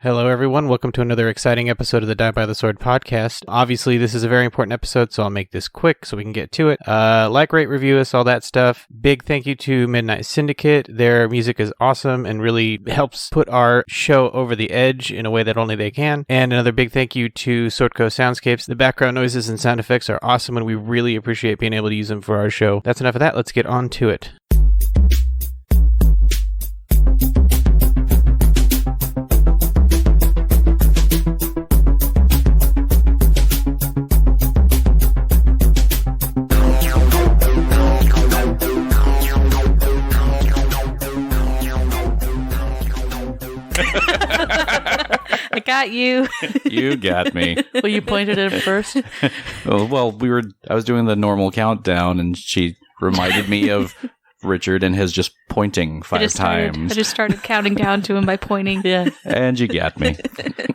Hello, everyone. Welcome to another exciting episode of the Die by the Sword podcast. Obviously, this is a very important episode, so I'll make this quick so we can get to it. Like, rate, review us, all that stuff. Big thank you to Midnight Syndicate. Their music is awesome and really helps put our show over the edge in a way that only they can. And another big thank you to Swordco Soundscapes. The background noises and sound effects are awesome, and we really appreciate being able to use them for our show. That's enough of that. Let's get on to it. I got you. You got me. Well, you pointed at it first. Well, I was doing the normal countdown, and she reminded me of Richard and his just pointing five times. I just started counting down to him by pointing. Yeah. And you got me.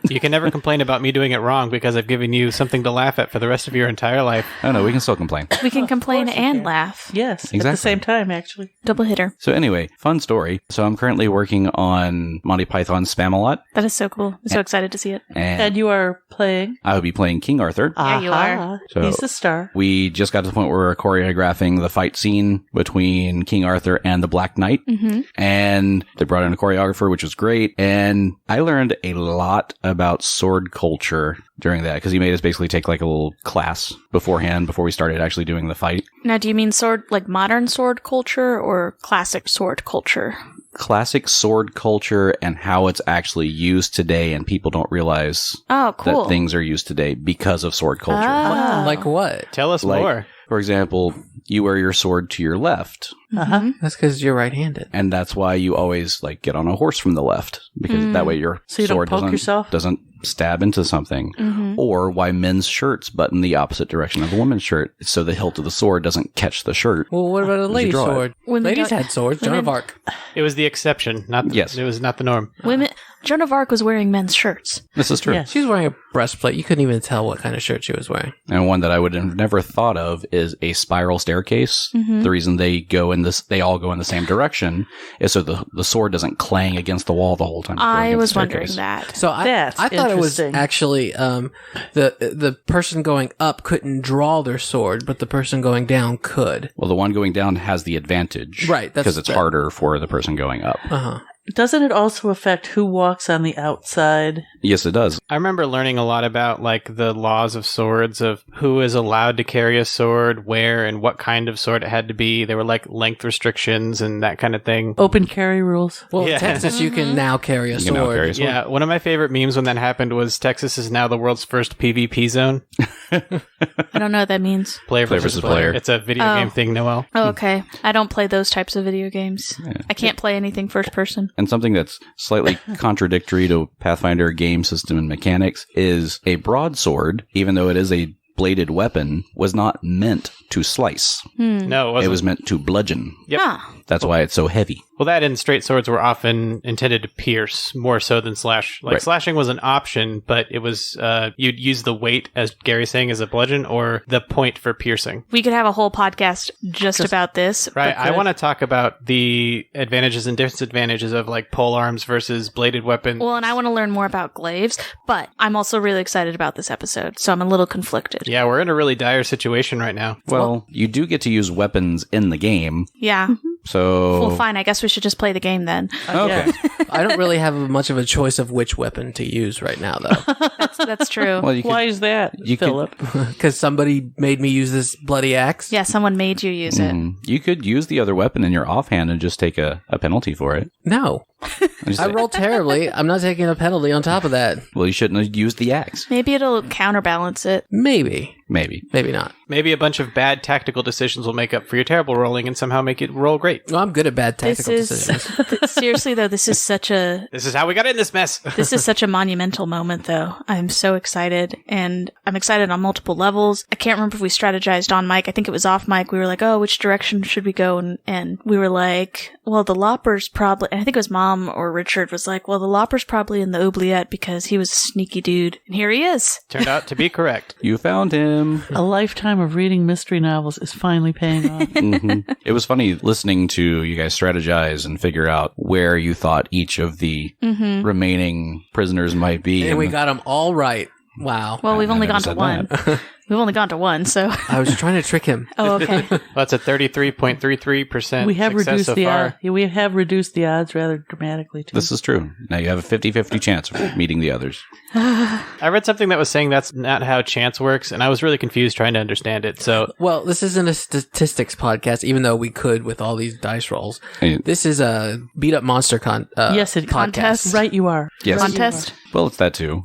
You can never complain about me doing it wrong because I've given you something to laugh at for the rest of your entire life. Oh, no, we can still complain. We can complain and laugh. Yes, Exactly. at the same time, actually. Double hitter. So anyway, fun story. So I'm currently working on Monty Python's Spam-A-Lot. That is so cool. I'm so excited to see it. And you are playing? I will be playing King Arthur. Yeah, you are. Aha. So- He's the star. We just got to the point where we're choreographing the fight scene between King Arthur and the Black Knight. Mm-hmm. And they brought in a choreographer, which was great. And I learned a lot about sword culture during that because he made us basically take like a little class beforehand before we started actually doing the fight. Now, do you mean sword, like modern sword culture or classic sword culture? Classic sword culture and how it's actually used today, and people don't realize Oh, cool. that things are used today because of sword culture. Oh. Like what? Tell us Like- more. For example, you wear your sword to your left, Uh-huh. That's because you're right-handed. and that's why you always like get on a horse from the left, because that way your So you don't sword poke yourself? doesn't stab into something. Or why men's shirts button the opposite direction of a woman's shirt, so the hilt of the sword doesn't catch the shirt. Well, what about a lady's draw it. sword? Women Ladies don't- had swords. Joan of women- Arc. It was the exception, not the, Yes. It was not the norm. Women. Joan of Arc was wearing men's shirts. This is true. Yes. She's wearing a breastplate. You couldn't even tell what kind of shirt she was wearing. And one that I would have never thought of is a spiral staircase. The reason they all go in the same direction is so the sword doesn't clang against the wall the whole time. it's going I against was the wondering staircase. that. So I That's thought it was interesting. actually the person going up couldn't draw their sword, but the person going down could. Well, the one going down has the advantage. Right, that's- Because it's harder for the person going up. Uh-huh. Doesn't it also affect who walks on the outside? Yes, it does. I remember learning a lot about like the laws of swords, of who is allowed to carry a sword, where, and what kind of sword it had to be. There were like length restrictions and that kind of thing. Open carry rules. Yeah. Well, in Texas, you can now carry a You can now sword. carry a sword. Yeah, one of my favorite memes when that happened was Texas is now the world's first PvP zone. I don't know what that means. Player versus player. It's a video Oh. game thing, Noel. Oh, okay. I don't play those types of video games. I can't play anything first person. And something that's slightly contradictory to Pathfinder game system and mechanics is a broadsword, even though it is a bladed weapon, was not meant to slice. No, it wasn't. It was meant to bludgeon. Yep. Huh. That's why it's so heavy. Well, that and straight swords were often intended to pierce more so than slash. Like Right. slashing was an option, but it was you'd use the weight, as Gary's saying, as a bludgeon, or the point for piercing. We could have a whole podcast just about this. Right. But I want to talk about the advantages and disadvantages of like pole arms versus bladed weapons. Well, and I want to learn more about glaives, but I'm also really excited about this episode, so I'm a little conflicted. Yeah, we're in a really dire situation right now. Well, you do get to use weapons in the game, Yeah. so... Well, fine. I guess we should just play the game then. Okay. I don't really have much of a choice of which weapon to use right now, though. That's true. Well, you could, Why is that, you could- Philip? Because somebody made me use this bloody axe. Yeah, someone made you use it. you could use the other weapon in your offhand and just take a penalty for it. No. Just I say, rolled terribly. I'm not taking a penalty on top of that. well, you shouldn't have used the axe. Maybe it'll counterbalance it. Maybe. Maybe. Maybe not. Maybe a bunch of bad tactical decisions will make up for your terrible rolling and somehow make it roll great. Well, I'm good at bad This tactical is decisions. seriously though. This is such a This is how we got in this mess. this is such a monumental moment, though. I'm so excited, and I'm excited on multiple levels. I can't remember if we strategized on mic. I think it was off mic. We were like, "Oh, which direction should we go?" And we were like, "Well, the Loppers probably." And I think it was Mom Tom or Richard was like, well, the Lopper's probably in the oubliette because he was a sneaky dude. And here he is. Turned out to be correct. You found him. A lifetime of reading mystery novels is finally paying off. It was funny listening to you guys strategize and figure out where you thought each of the remaining prisoners might be. And we got them all right. Wow. Well, we've I only never gone to said one. that. We've only gone to one, so. I was trying to trick him. Oh, okay. Well, that's a 33.33% We have success reduced so the far. we have reduced the odds rather dramatically too. This is true. Now you have a 50-50 chance of meeting the others. I read something that was saying that's not how chance works, and I was really confused trying to understand it. So, Well, this isn't a statistics podcast, even though we could with all these dice rolls. Hey, This is a beat up monster Yes, it Contest. Right, you are. Yes. Contest. Well, it's that too.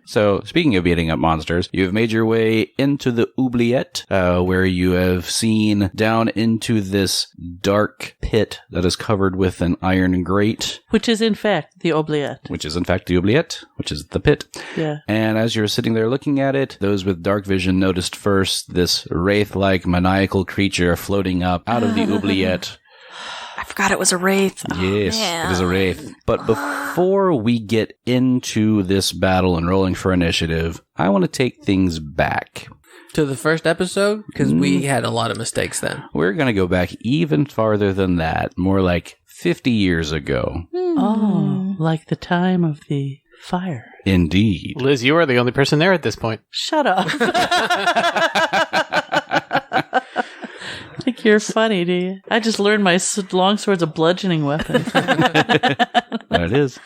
So, speaking of beating up monsters, you've made your way into the oubliette, where you have seen down into this dark pit that is covered with an iron grate, Which is in fact the oubliette. which is in fact the oubliette, which is the pit. Yeah. And as you're sitting there looking at it, those with dark vision noticed first this wraith-like maniacal creature floating up out of the oubliette. I forgot it was a wraith. Yes, man. it is a wraith. But before we get into this battle and rolling for initiative, I want to take things back. to the first episode, because we had a lot of mistakes then. We're going to go back even farther than that, more like 50 years ago. Oh, like the time of the fire. Indeed. Liz, you are the only person there at this point. Shut up. Think you're funny, do you? I just learned my longsword's a bludgeoning weapon. That it is.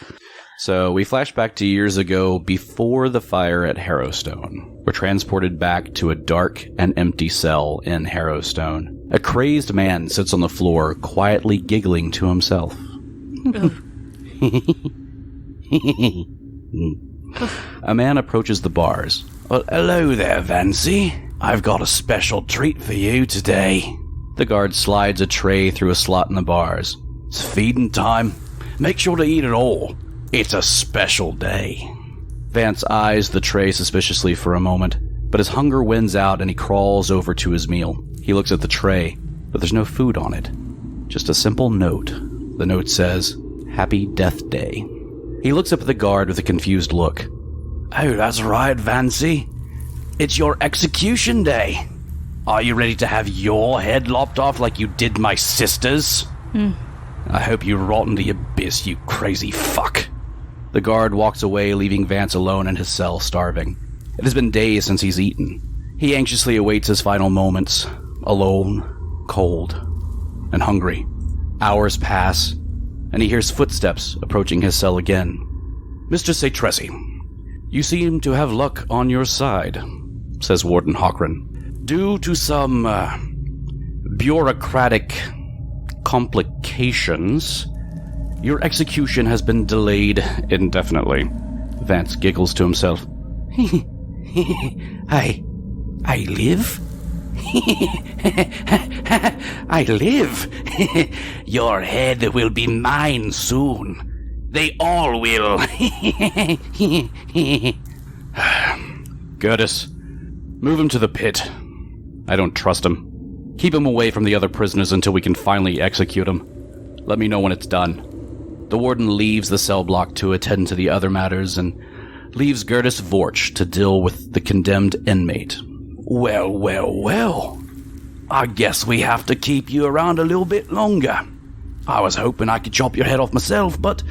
So we flash back to years ago before the fire at Harrowstone. We're transported back to a dark and empty cell in Harrowstone. A crazed man sits on the floor, quietly giggling to himself. A man approaches the bars. Well, hello there, Vancy. I've got a special treat for you today. The guard slides a tray through a slot in the bars. It's feeding time. Make sure to eat it all. It's a special day. Vance eyes the tray suspiciously for a moment, but his hunger wins out and he crawls over to his meal. He looks at the tray, but there's no food on it. Just a simple note. The note says, Happy Death Day. He looks up at the guard with a confused look. Oh, that's right, Vancy. It's your execution day. Are you ready to have your head lopped off like you did my sister's? I hope you rot in the abyss, you crazy fuck. The guard walks away, leaving Vance alone in his cell, starving. It has been days since he's eaten. He anxiously awaits his final moments, alone, cold, and hungry. Hours pass, and he hears footsteps approaching his cell again. Mr. Satresi, you seem to have luck on your side, says Warden Hockran. Due to some bureaucratic complications, your execution has been delayed indefinitely. Vance giggles to himself. I live? I live? Your head will be mine soon. They all will. Gertis, move him to the pit. I don't trust him. Keep him away from the other prisoners until we can finally execute him. Let me know when it's done. The warden leaves the cell block to attend to the other matters and leaves Gertis Vorch to deal with the condemned inmate. Well. I guess we have to keep you around a little bit longer. I was hoping I could chop your head off myself, but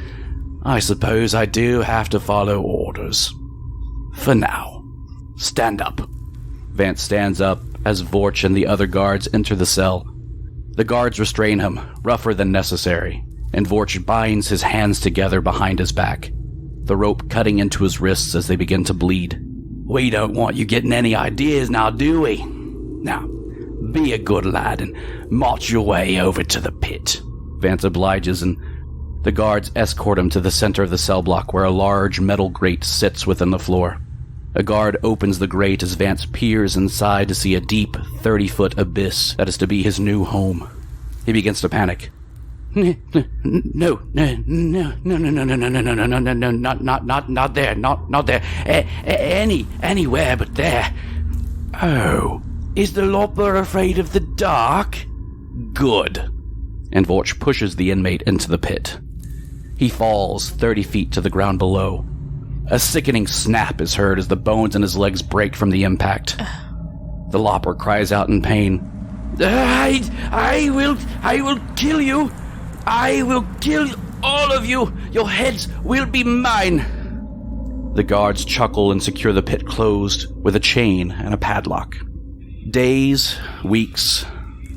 I suppose I do have to follow orders. For now. Stand up. Vance stands up as Vorch and the other guards enter the cell. The guards restrain him, rougher than necessary, and Vorch binds his hands together behind his back, the rope cutting into his wrists as they begin to bleed. We don't want you getting any ideas now, do we? Now, be a good lad and march your way over to the pit. Vance obliges, and the guards escort him to the center of the cell block where a large metal grate sits within the floor. A guard opens the grate as Vance peers inside to see a deep 30-foot abyss that is to be his new home. He begins to panic. No, not there, not there. Anywhere but there. Oh, is the Lopper afraid of the dark? Good. And Vorch pushes the inmate into the pit. He falls 30 feet to the ground below. A sickening snap is heard as the bones in his legs break from the impact. The Lopper cries out in pain. I will kill you. I will kill all of you. Your heads will be mine. The guards chuckle and secure the pit closed with a chain and a padlock. Days, weeks,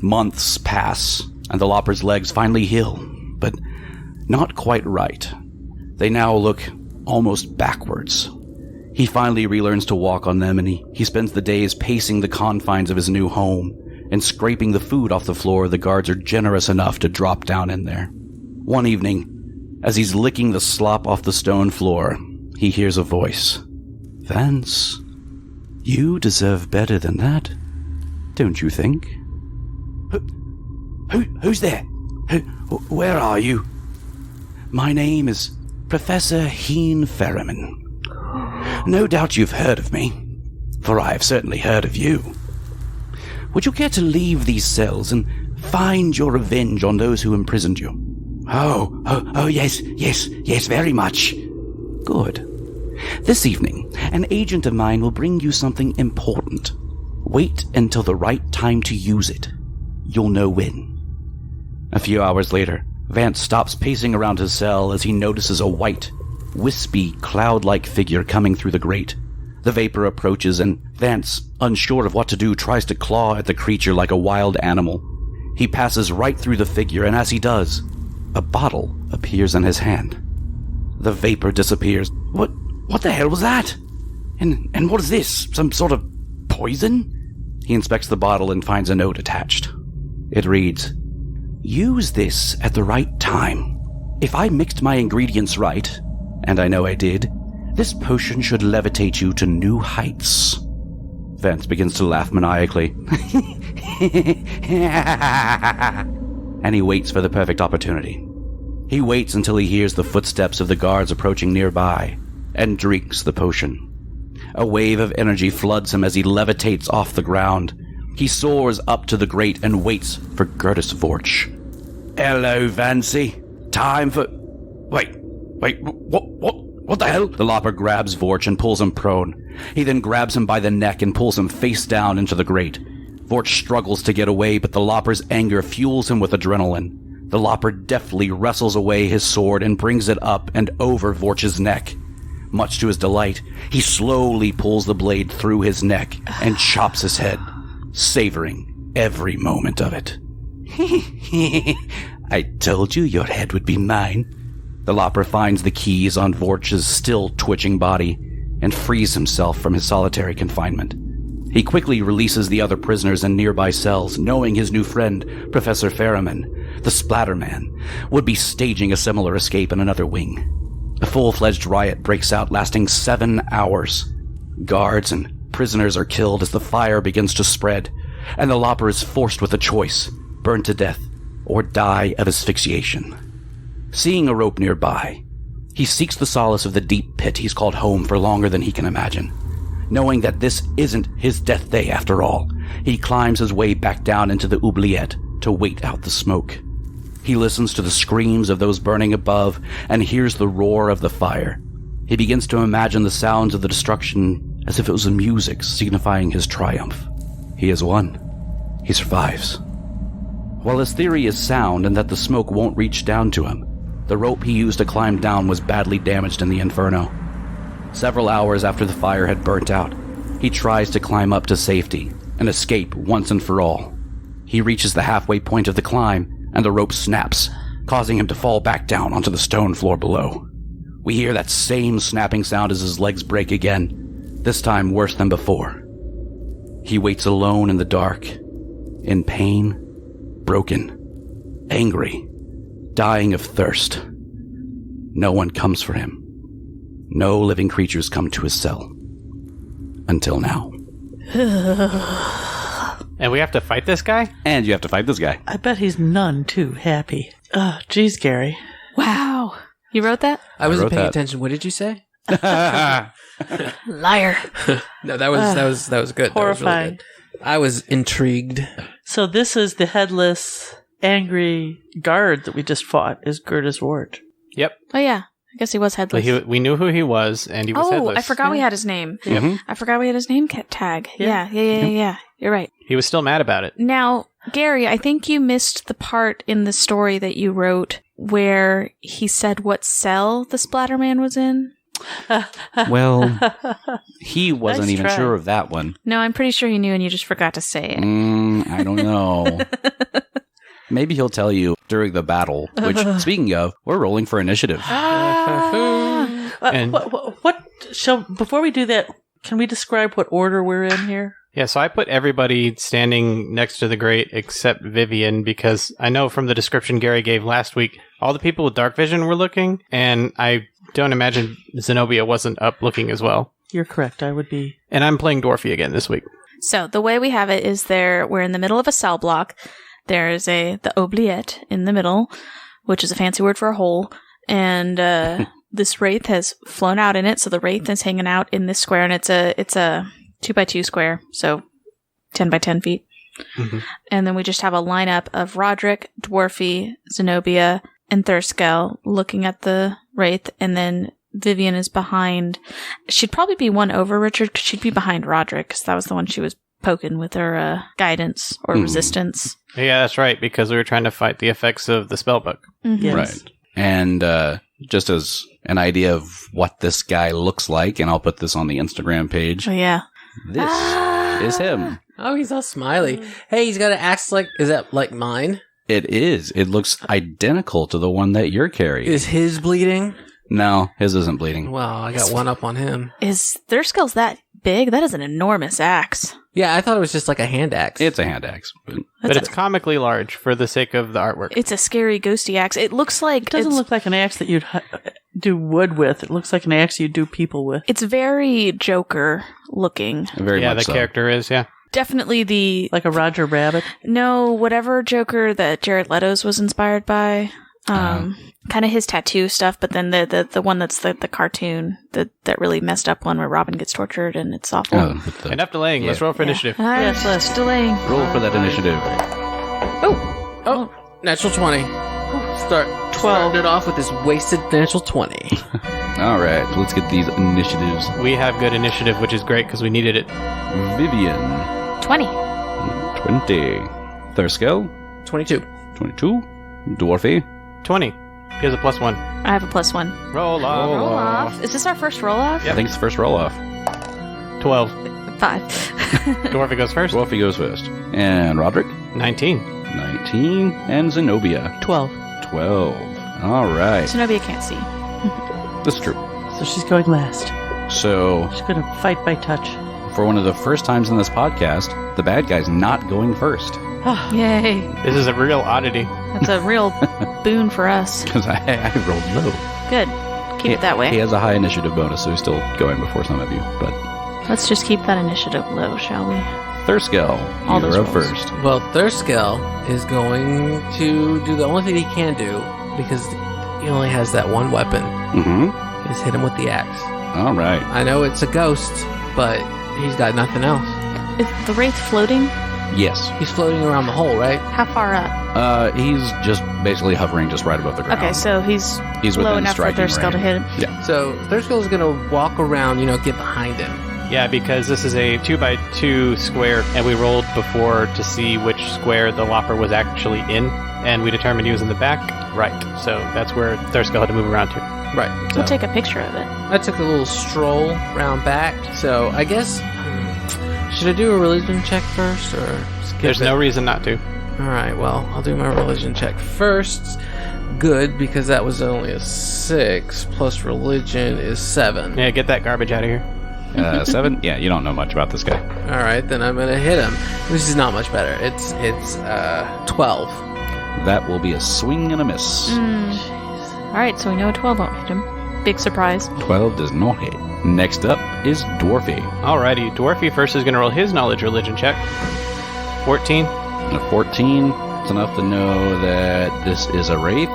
months pass, and the Lopper's legs finally heal, but not quite right. They now look almost backwards. He finally relearns to walk on them, and he spends the days pacing the confines of his new home and scraping the food off the floor the guards are generous enough to drop down in there. One evening, as he's licking the slop off the stone floor, he hears a voice. Vance, you deserve better than that, don't you think? Who's there? Where are you? My name is Professor Heen Ferriman. No doubt you've heard of me, for I have certainly heard of you. Would you care to leave these cells and find your revenge on those who imprisoned you? Oh, yes, very much. Good. This evening, an agent of mine will bring you something important. Wait until the right time to use it. You'll know when. A few hours later, Vance stops pacing around his cell as he notices a white, wispy, cloud-like figure coming through the grate. The vapor approaches, and Vance, unsure of what to do, tries to claw at the creature like a wild animal. He passes right through the figure, and as he does, a bottle appears in his hand. The vapor disappears. What the hell was that? And what is this? Some sort of poison? He inspects the bottle and finds a note attached. It reads, "Use this at the right time. If I mixed my ingredients right, and I know I did, this potion should levitate you to new heights." Vance begins to laugh maniacally. And he waits for the perfect opportunity. He waits until he hears the footsteps of the guards approaching nearby, and drinks the potion. A wave of energy floods him as he levitates off the ground. He soars up to the grate and waits for Gertis Vorch. "Hello, Vancy. Time for... Wait, what the hell?" The Lopper grabs Vorch and pulls him prone. He then grabs him by the neck and pulls him face down into the grate. Vorch struggles to get away, but the Lopper's anger fuels him with adrenaline. The Lopper deftly wrestles away his sword and brings it up and over Vorch's neck. Much to his delight, he slowly pulls the blade through his neck and chops his head, savoring every moment of it. "I told you your head would be mine." The Lopper finds the keys on Vorch's still twitching body and frees himself from his solitary confinement. He quickly releases the other prisoners in nearby cells, knowing his new friend, Professor Ferriman, the Splatterman, would be staging a similar escape in another wing. A full-fledged riot breaks out, lasting 7 hours. Guards and prisoners are killed as the fire begins to spread, and the Lopper is forced with a choice: burn to death or die of asphyxiation. Seeing a rope nearby, he seeks the solace of the deep pit he's called home for longer than he can imagine. Knowing that this isn't his death day after all, he climbs his way back down into the oubliette to wait out the smoke. He listens to the screams of those burning above and hears the roar of the fire. He begins to imagine the sounds of the destruction as if it was music signifying his triumph. He has won. He survives. While his theory is sound and that the smoke won't reach down to him, the rope he used to climb down was badly damaged in the inferno. Several hours after the fire had burnt out, he tries to climb up to safety and escape once and for all. He reaches the halfway point of the climb, and the rope snaps, causing him to fall back down onto the stone floor below. We hear that same snapping sound as his legs break again, this time worse than before. He waits alone in the dark, in pain, broken, angry, dying of thirst. No one comes for him. No living creatures come to his cell. Until now. And we have to fight this guy? And you have to fight this guy. I bet he's none too happy. Oh, geez, Gary. Wow. You wrote that? I wasn't wrote paying that. attention. What did you say? Liar. No, that was good. That was really Horrifying. good. I was intrigued. So this is the headless, angry guard that we just fought, is Gertis Ward. Yep. Oh, yeah. I guess he was But headless. we knew who he was, and he was headless. I forgot we had his name. Mhm. I forgot we had his name tag. Yeah. Yeah. You're right. He was still mad about it. Now, Gary, I think you missed the part in the story that you wrote where he said what cell the Splatterman was in. Well, he wasn't Nice even try. sure of that one. No, I'm pretty sure he knew and you just forgot to say it. I don't know. Maybe he'll tell you during the battle, which, speaking of, we're rolling for initiative. And- Before we do that, can we describe what order we're in here? Yeah, so I put everybody standing next to the grate except Vivian because I know from the description Gary gave last week, all the people with dark vision were looking, and I don't imagine Zenobia wasn't up looking as well. You're correct. I would be. And I'm playing Dorothy again this week. So the way we have it is we're in the middle of a cell block. There's the oubliette in the middle, which is a fancy word for a hole. And this wraith has flown out in it. So the wraith is hanging out in this square, and it's a 2x2 square, so 10 by 10 feet. Mhm. And then we just have a lineup of Roderick, Dwarfy, Zenobia, and Thurskell looking at the wraith, and then Vivian is behind. She'd probably be one over Richard, because she'd be behind Roderick, because that was the one she was poking with her guidance or resistance. Yeah, that's right, because we were trying to fight the effects of the spellbook. Mhm. Yes. Right. And just as an idea of what this guy looks like, and I'll put this on the Instagram page, Oh, yeah. this is him. Oh, he's all smiley. Hey, he's got an axe like... Is that like mine? It is. It looks identical to the one that you're carrying. Is his bleeding? No, his isn't bleeding. Well, I got one up on him. Is Thurskell's that big? That is an enormous axe. Yeah, I thought it was just like a hand axe. It's a hand axe. But But it's comically large for the sake of the artwork. It's a scary, ghosty axe. It looks like It doesn't look like an axe that you'd do wood with. It looks like an axe you'd do people with. It's very Joker looking. very yeah, much the so. character is, yeah. Definitely the Like a Roger Rabbit. no whatever Joker that Jared Leto's was inspired by. Kind of his tattoo stuff, but then the one that's the cartoon that really messed up one where Robin gets tortured and it's awful. Oh, with the- Enough delaying. Let's roll for initiative. All right, Yes, let's delaying. roll for that initiative. Oh, natural 20. Start 12 it off with this wasted natural 20. All right, let's get these initiatives. We have good initiative, which is great because we needed it. Vivian, 20. 20. Thurskell, 22. 22. Dwarfy, 20. He has a +1. I have a +1. Roll off. Roll off. Is this our first roll off? I think it's the first roll off. 12. 5. Dwarfy goes first. Dwarfy goes first. And Roderick, 19. 19. And Zenobia, 12. 12. All right. Zenobia can't see. That's true. So she's going last. So, She's going to fight by touch. for one of the first times in this podcast, the bad guy's not going first. Yay. This is a real oddity. That's a real boon for us. Because I rolled low. Good. Keep it that way. He has a high initiative bonus, so he's still going before some of you. But Let's just keep that initiative low, shall we? Thurskell, All those you're up rolls. first. Well, Thurskell is going to do the only thing he can do because he only has that one weapon. Mm-hmm. Is hit him with the axe. All right. I know it's a ghost, but he's got nothing else. Is the wraith floating? Yes. He's floating around the hole, right? How far up? He's just basically hovering just right above the ground. Okay, so he's He's low within enough for striking Thurskell to range. hit him. So Thurskell is going to walk around, get behind him. Yeah, because this is a 2x2 square, and we rolled before to see which square the Lopper was actually in, and we determined he was in the back right. So that's where Thurskell had to move around to. Right. So We'll take a picture of it. I took a little stroll round back. So I guess, should I do a religion check first or skip There's it? no reason not to. All right, well, I'll do my religion check first. Good, because that was only a 6, plus religion is 7. Yeah, get that garbage out of here. 7? Yeah, you don't know much about this guy. All right, then I'm going to hit him. This is not much better. It's 12. That will be a swing and a miss. Alright, so we know a 12 won't hit him. Big surprise. 12 does not hit. Next up is Dwarfy. Alrighty, Dwarfy first is going to roll his knowledge religion check. 14. A 14. It's enough to know that this is a wraith,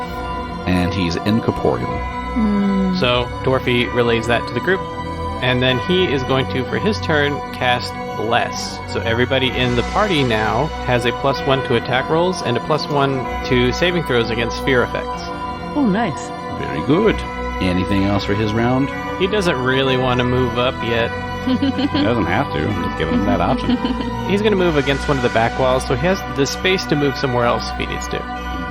and he's incorporeal. So Dwarfy relays that to the group, and then he is going to, for his turn, cast Bless. So everybody in the party now has a +1 to attack rolls and a +1 to saving throws against fear effects. Oh, nice. Very good. Anything else for his round? He doesn't really want to move up yet. He doesn't have to. I'm just giving him that option. He's going to move against one of the back walls, so he has the space to move somewhere else if he needs to.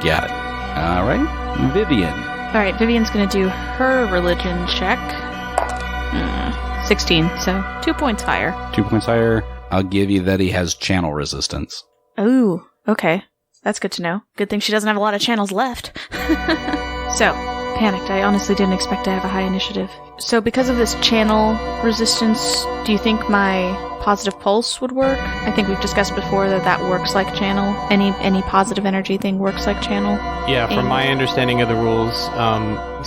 Got it. All right. Vivian. All right, Vivian's going to do her religion check. 16, so 2 points higher. 2 points higher. I'll give you that he has channel resistance. Ooh, okay. That's good to know. Good thing she doesn't have a lot of channels left. So, panicked. I honestly didn't expect to have a high initiative. So because of this channel resistance, do you think my positive pulse would work? I think we've discussed before that works like channel. Any positive energy thing works like channel. Yeah, from my understanding of the rules,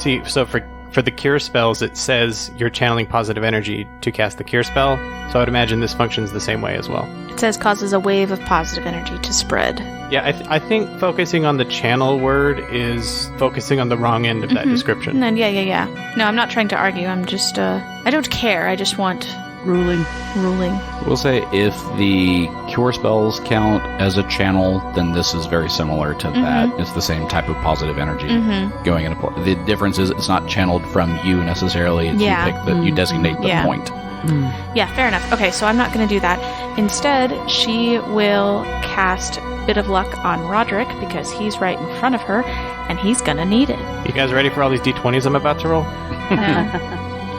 see, so for the cure spells, it says you're channeling positive energy to cast the cure spell. So I would imagine this functions the same way as well. It says causes a wave of positive energy to spread. Yeah, I think focusing on the channel word is focusing on the wrong end of that description. And yeah. No, I'm not trying to argue. I'm just, I don't care. I just want Ruling. We'll say if the cure spells count as a channel, then this is very similar to that. It's the same type of positive energy going into play. The difference is it's not channeled from you necessarily. It's Yeah. you pick you designate the Yeah. point. Yeah, fair enough. Okay, so I'm not going to do that. Instead, she will cast Bit of Luck on Roderick because he's right in front of her, and he's going to need it. You guys ready for all these d20s I'm about to roll?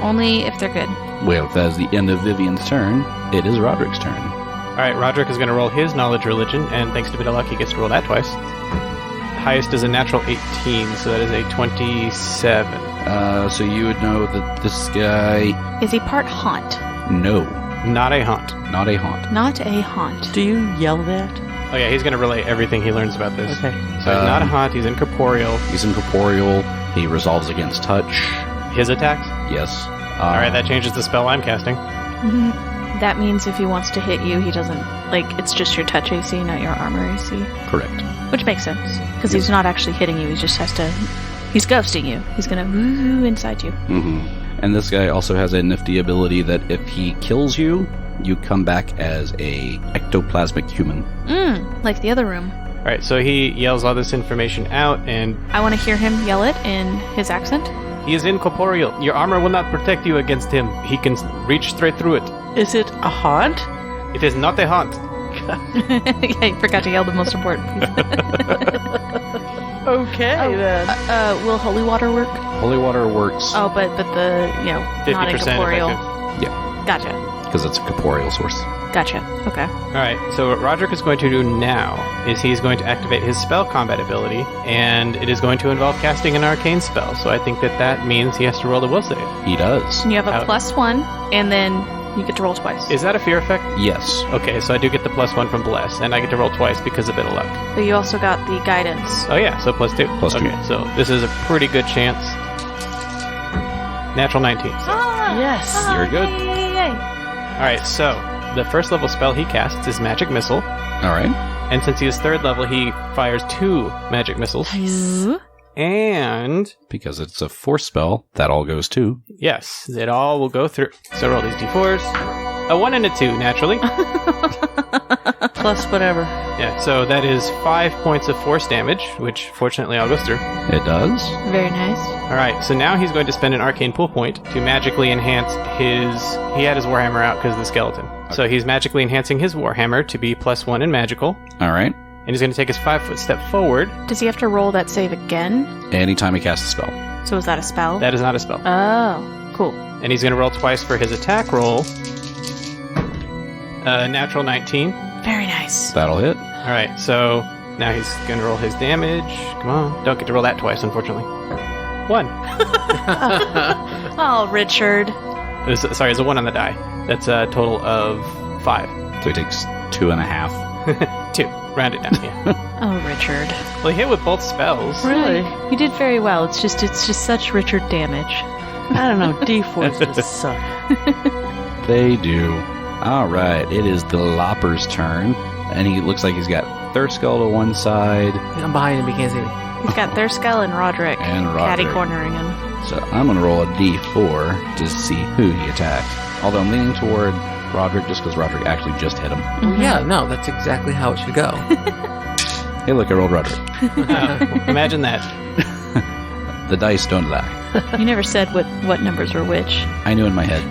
Only if they're good. Well, if that's the end of Vivian's turn, it is Roderick's turn. All right, Roderick is going to roll his knowledge religion, and thanks to Bit of Luck, he gets to roll that twice. Highest is a natural 18, so that is a 27. So you would know that this guy... Is he part haunt? No, Not a haunt. not a haunt. Not a haunt. Do you yell that? Oh yeah, he's going to relay everything he learns about this. Okay. So he's not a haunt, he's incorporeal. He's incorporeal. He resolves against touch. His attacks? Yes. All right, that changes the spell I'm casting. That means if he wants to hit you, he doesn't, it's just your touch AC, not your armor AC. Correct. Which makes sense, because he's not actually hitting you, he just has to, he's ghosting you. He's going to woo inside you. And this guy also has a nifty ability that if he kills you, you come back as a ectoplasmic human. Like the other room. All right, so he yells all this information out, and I want to hear him yell it in his accent. he is incorporeal. Your armor will not protect you against him. He can reach straight through it. Is it a haunt? It is not a haunt. Yeah, you forgot to yell the most important piece. Okay, then. Will holy water work? Holy water works Oh, but the, 50% not incorporeal. effective. Gotcha. because it's a corporeal source. Gotcha. Okay. All right, so what Roderick is going to do now is he's going to activate his spell combat ability, and it is going to involve casting an arcane spell. So I think that means he has to roll a will save. He does. And you have a Out. +1, and then you get to roll twice. Is that a fear effect? Yes. Okay, so I do get the +1 from Bless, and I get to roll twice because of Bit of Luck. But you also got the guidance. Oh yeah, so +2. Plus two. Okay, so this is a pretty good chance. Natural 19. So. Yes. You're good. Yay. All right, so the first level spell he casts is Magic Missile, All right. and since he is 3rd level, he fires 2 magic missiles. And Because it's a force spell, that all goes too. yes, it all will go through. So roll these d4s. A 1 and a 2, naturally. Plus whatever. Yeah, so that is 5 points of force damage, which fortunately all goes through. It does. Very nice. All right, so now he's going to spend an arcane pull point to magically enhance his... He had his warhammer out because of the skeleton. So he's magically enhancing his warhammer to be +1 in magical, All right. and he's going to take his 5-foot step forward. Does he have to roll that save again? Anytime he casts a spell. So is that a spell? That is not a spell. Oh, cool. And he's going to roll twice for his attack roll. Natural 19. Very nice. That'll hit. All right, so now he's going to roll his damage. Come on. Don't get to roll that twice, unfortunately. 1. Oh, Richard. Sorry, it's a 1 on the die. That's a total of 5. So he takes 2.5. 2. Round it down, yeah. Oh, Richard. Well, he hit with both spells. Really? You did very well. It's just such Richard damage. I don't know. D4s just suck. They do. All right. It is the Lopper's turn. And he looks like he's got Thurskull to one side. I'm behind him. He can't see me. He's got Thurskull and Roderick. And Catty Roderick. cornering him. So I'm going to roll a d4 to see who he attacked. Although I'm leaning toward Roderick just because Roderick actually just hit him. Well, yeah, no, that's exactly how it should go. Hey, look, I rolled Roderick. Imagine that. The dice don't lie. You never said what numbers were which. I knew in my head.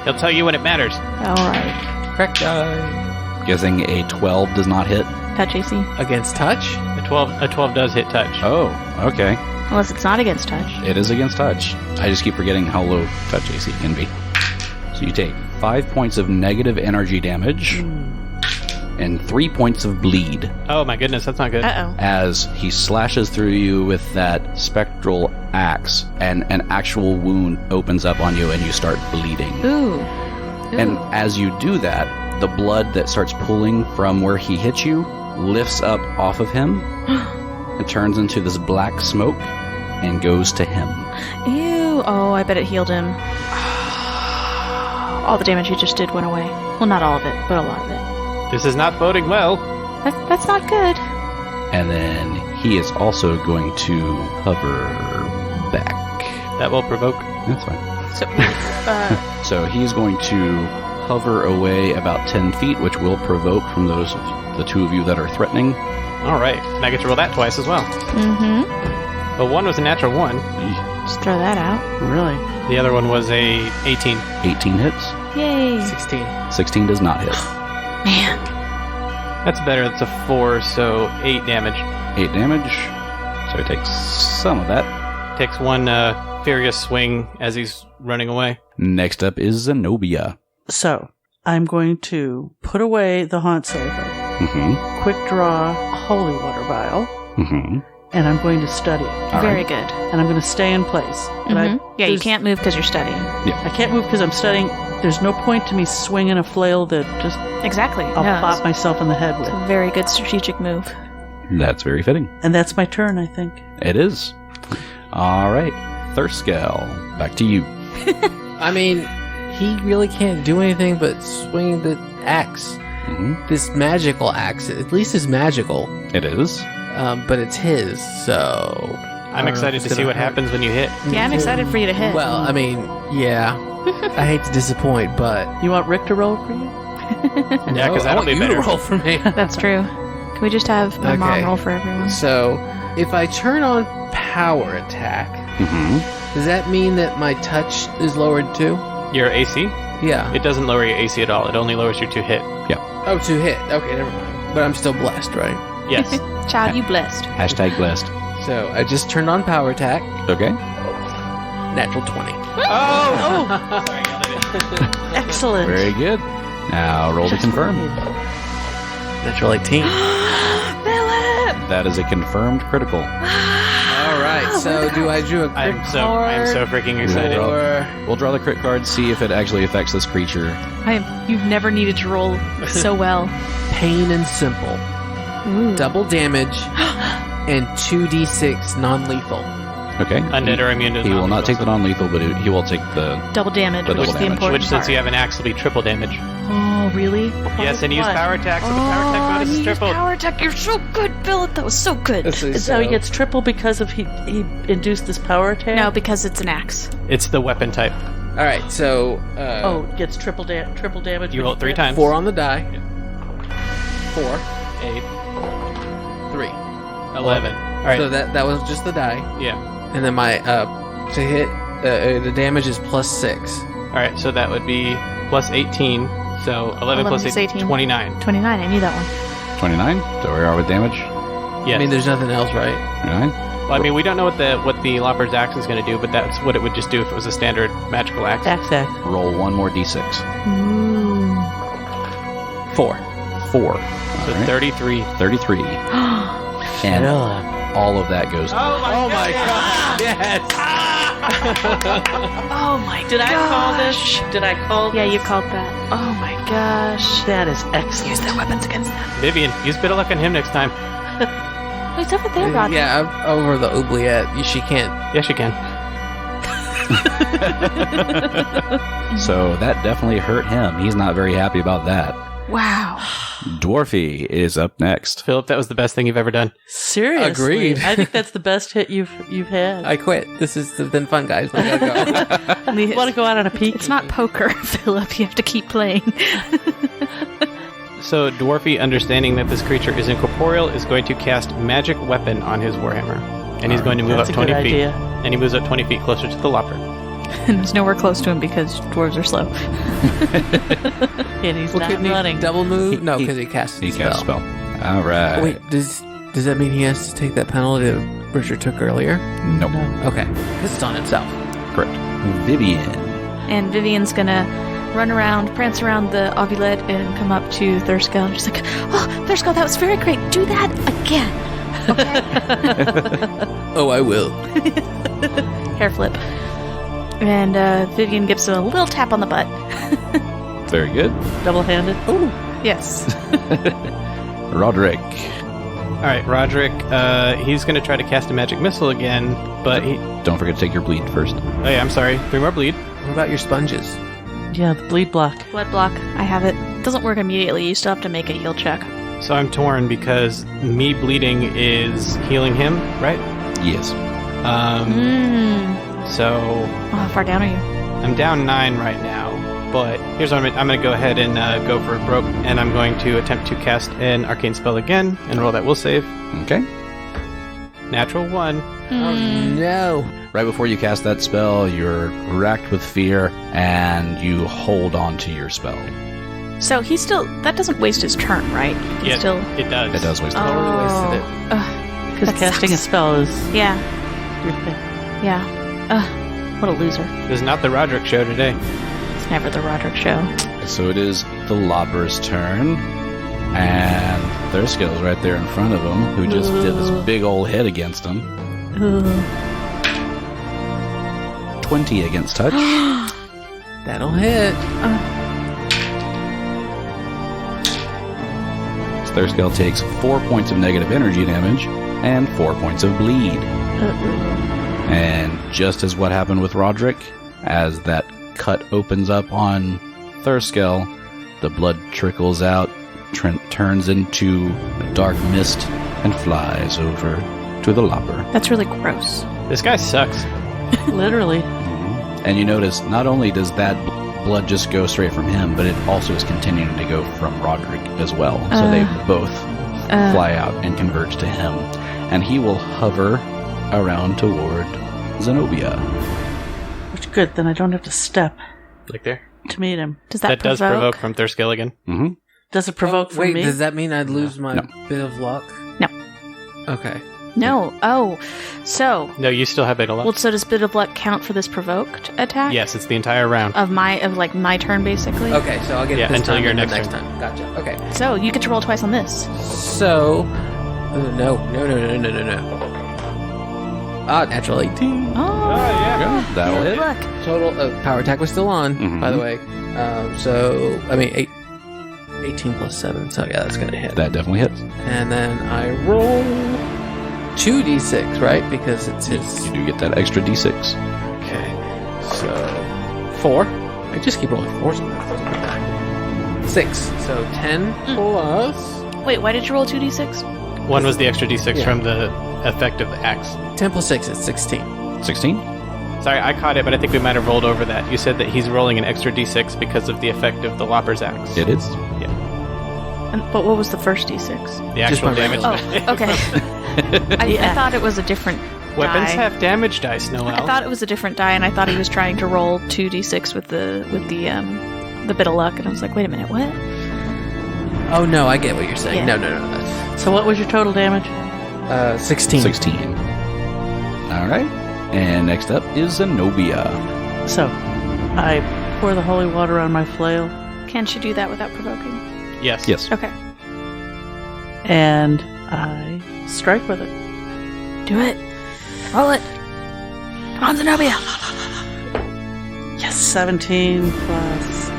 He'll tell you when it matters. All right. Correct die. Guessing a 12 does not hit. Touch AC. Against touch? A 12 does hit touch. Oh, okay. Unless it's not against touch. It is against touch. I just keep forgetting how low touch AC can be. So you take 5 points of negative energy damage and 3 points of bleed Oh my goodness, that's not good. Uh-oh. as he slashes through you with that spectral axe, and an actual wound opens up on you and you start bleeding. Ooh. And as you do that, the blood that starts pooling from where he hit you lifts up off of him and turns into this black smoke and goes to him. Ew. Oh, I bet it healed him. All the damage he just did went away. Well, not all of it, but a lot of it. This is not boding well. That's not good. And then he is also going to hover back. That will provoke. That's fine. So, So he's going to hover away about 10 feet, which will provoke from those the two of you that are threatening. All right. And I get to roll that twice as well. mm-hmm. But one was a natural 1. Just throw that out. Really? The other one was a 18. 18 hits. Yay. 16. 16 does not hit. Man. That's better. That's a 4, so 8 damage. 8 damage. So he takes some of that. Takes one furious swing as he's running away. Next up is Zenobia. So, I'm going to put away the Haunt Saver, Mm-hmm. quick draw a Holy Water Vial, Mm-hmm. and I'm going to study it. All Very right. good. And I'm going to stay in place. But Yeah, you there's- can't move because you're studying. I can't move because I'm studying. There's no point to me swinging a flail that just Exactly. I'll No, pop myself in the head with. it's a very good strategic move. That's very fitting. And that's my turn, I think. It is. All right. Thurskell, back to you. I mean, he really can't do anything but swing the axe. Mm-hmm. This magical axe, at least it's magical, It is. but it's his, so... I'm excited to see what happens when you hit. Yeah, I'm excited for you to hit. Well, I mean, yeah. I hate to disappoint, but... You want Rick to roll for you? Yeah, 'cause that'll I want be you better. to roll for me. That's true. Can we just have my mom Okay. roll for everyone? So, if I turn on power attack, Mm-hmm. does that mean that my touch is lowered too? Your AC? Yeah. It doesn't lower your AC at all. It only lowers you to hit. Oh, to hit. Okay, never mind. But I'm still blessed, right? Yes. Child, you blessed. Hashtag blessed. So, I just turned on power attack. Okay. Natural 20. Excellent. Very good. Now roll to confirm. Natural 18. Philip! That is a confirmed critical. Alright, so do I do a crit I'm card? so freaking excited. Or... We'll draw the crit card, see if it actually affects this creature. You've never needed to roll so well. Plain and simple. Ooh. Double damage and 2d6 non-lethal. Okay. Undead are immune to He will not take the non-lethal, but he will take the... Double damage, The which double is the damage. important Which, since part. you have an axe, will be triple damage. Oh, really? Yes, and use What? power attack, so the power attack bonus is tripled. Power attack. You're so good, Philip. That was so good. So he gets triple because of he induced this power attack? No, because it's an axe. It's the weapon type. Alright, so... Oh, gets triple damage. You when roll it 3 hits? times. 4 on the die. 4. 8, 3. 11. Alright, So that was just the die. yeah. And then my, to hit, the damage is plus 6. Alright, so that would be plus 18. So 11 11 plus plus 18, 18. 29. 29. I knew that one. 29? So we are with damage? Yes. I mean, there's nothing else, right? 29? Well, I mean, we don't know what the Lopper's axe is going to do, but that's what it would just do if it was a standard magical axe. Axe. Roll one more d6. Ooh. 4. 4. So Alright. 33. 33. And all of that goes... Oh my god! Yes! Oh my Did I call this? Did I call Yeah, this? you called that. Oh my gosh. That is excellent. Use their weapons against them. Vivian, use bit of luck on him next time. Oh, he's over there, Roger. Yeah, over the oubliette. She can't. Yes, you can. So that definitely hurt him. He's not very happy about that. Wow. Dwarfy is up next. Philip, that was the best thing you've ever done. Seriously. Agreed. I think that's the best hit you've had. I quit. This has been fun, guys. I gotta go. Want to go out on a peek? It's not poker, Philip. You have to keep playing. So Dwarfy, understanding that this creature is incorporeal, is going to cast Magic Weapon on his Warhammer. And he's going to move That's up a good 20 feet. idea. And he moves up 20 feet closer to the Lopper. And it's nowhere close to him because dwarves are slow. And he's Well, not couldn't he running. double move? No, because he cast He a cast a spell. All right. Wait, does that mean he has to take that penalty that Richard took earlier? Nope. No. Okay, because it's on himself. Correct. Vivian. And Vivian's gonna run around, prance around the ovulette, and come up to Thurskill. And she's like, "Oh, Thurskill, that was very great. Do that again." Okay. Oh, I will. Hair flip. And Vivian gives him a little tap on the butt. Very good. Double-handed. Oh, Yes. Roderick. All right, Roderick, he's going to try to cast a magic missile again, but he... Don't forget to take your bleed first. Oh yeah, I'm sorry. 3 more bleed. what about your sponges? Yeah, the bleed block. Blood block. I have it. Doesn't work immediately. You still have to make a heal check. So I'm torn because me bleeding is healing him, right? Yes. So Oh, how far down are you? I'm down 9 right now, but here's what I'm going to go ahead and go for a broke, and I'm going to attempt to cast an arcane spell again and roll that will save. Okay. Natural 1. Oh, no. Right before you cast that spell, you're racked with fear, and you hold on to your spell. So he's still... That doesn't waste his turn, right? He's Yeah, still... it does. It does waste. Totally wasted it. Because That casting sucks. a spell is Yeah. your thing. Yeah. What a loser. This is not the Roderick show today. It's never the Roderick show. So it is the Lobber's turn, and Thurskill's right there in front of him, who just did this big old hit against him. 20 against touch. That'll hit. Thurskill takes 4 points of negative energy damage and 4 points of bleed. And just as what happened with Roderick, as that cut opens up on Thurskill, the blood trickles out, turns into a dark mist, and flies over to the Lopper. That's really gross. This guy sucks. Literally. And you notice, not only does that blood just go straight from him, but it also is continuing to go from Roderick as well. So they both fly out and converge to him. And he will hover around toward Zenobia. Which good, then I don't have to step Like there. to meet him. Does that Does provoke from Thurskill again. Mm-hmm. Does it provoke from Wait, me? does that mean I'd lose my No. bit of luck? No. Okay. No. Oh. So... No, you still have beta luck. Well, so does Bit of Luck count for this provoked attack? Yes, it's the entire round. Of my turn, basically? Okay, so I'll get Yeah, it this until time your and the next next time. Gotcha. Okay. So, you get to roll twice on this. So, no. Natural 18. Oh, yeah. That'll Good hit. luck. Total power attack was still on, Mhm. by the way. 18 plus 7. So yeah, that's gonna hit. That definitely hits. And then I roll 2d6, right? Because it's his. You do get that extra d6. Okay. So 4. I just keep rolling 4s. 6. So 10 plus. Wait, why did you roll 2d6? 1 was the extra d6 Yeah. from the effect of the axe. 10 plus 6 is 16. 16? Sorry, I caught it, but I think we might have rolled over that. You said that he's rolling an extra d6 because of the effect of the Lopper's axe. It is. But what was the first d6? The Just actual my damage. regular. Oh, okay. I thought it was a different Weapons die. have damage dice, Noel. I thought it was a different die, and I thought he was trying to roll 2d6 with the bit of luck, and I was like, wait a minute, what? Oh no, I get what you're saying. Yeah. No. That's So what was your total damage? 16. 16. Alright. And next up is Zenobia. So, I pour the holy water on my flail, Can she do that without provoking? Yes. Yes. Okay. and I strike with it. Do it. Roll it. Come on, Zenobia. Yes, 17 plus...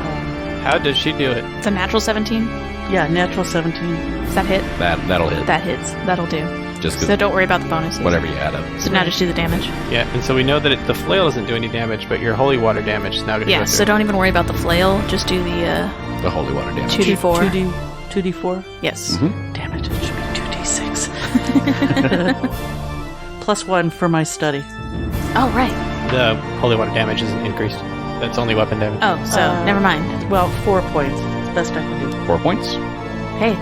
How does she do it? It's a natural 17. yeah, natural 17. Does that hit? That'll hit. That hits. That'll do. Just So because don't worry about the bonuses. whatever you add up. So now just do the damage. Yeah, and so we know that the flail doesn't do any damage, but your holy water damage is now going to Yeah, go so through. don't even worry about the flail. Just do the The holy water damage. 2d4. 2d4? Yes. Mhm. Damn it, it should be 2d6. Plus 1 for my study. Oh, right. The holy water damage isn't increased. That's only weapon damage. Oh, so never mind. Well, 4 points. It's the best I can do. 4 points. Hey,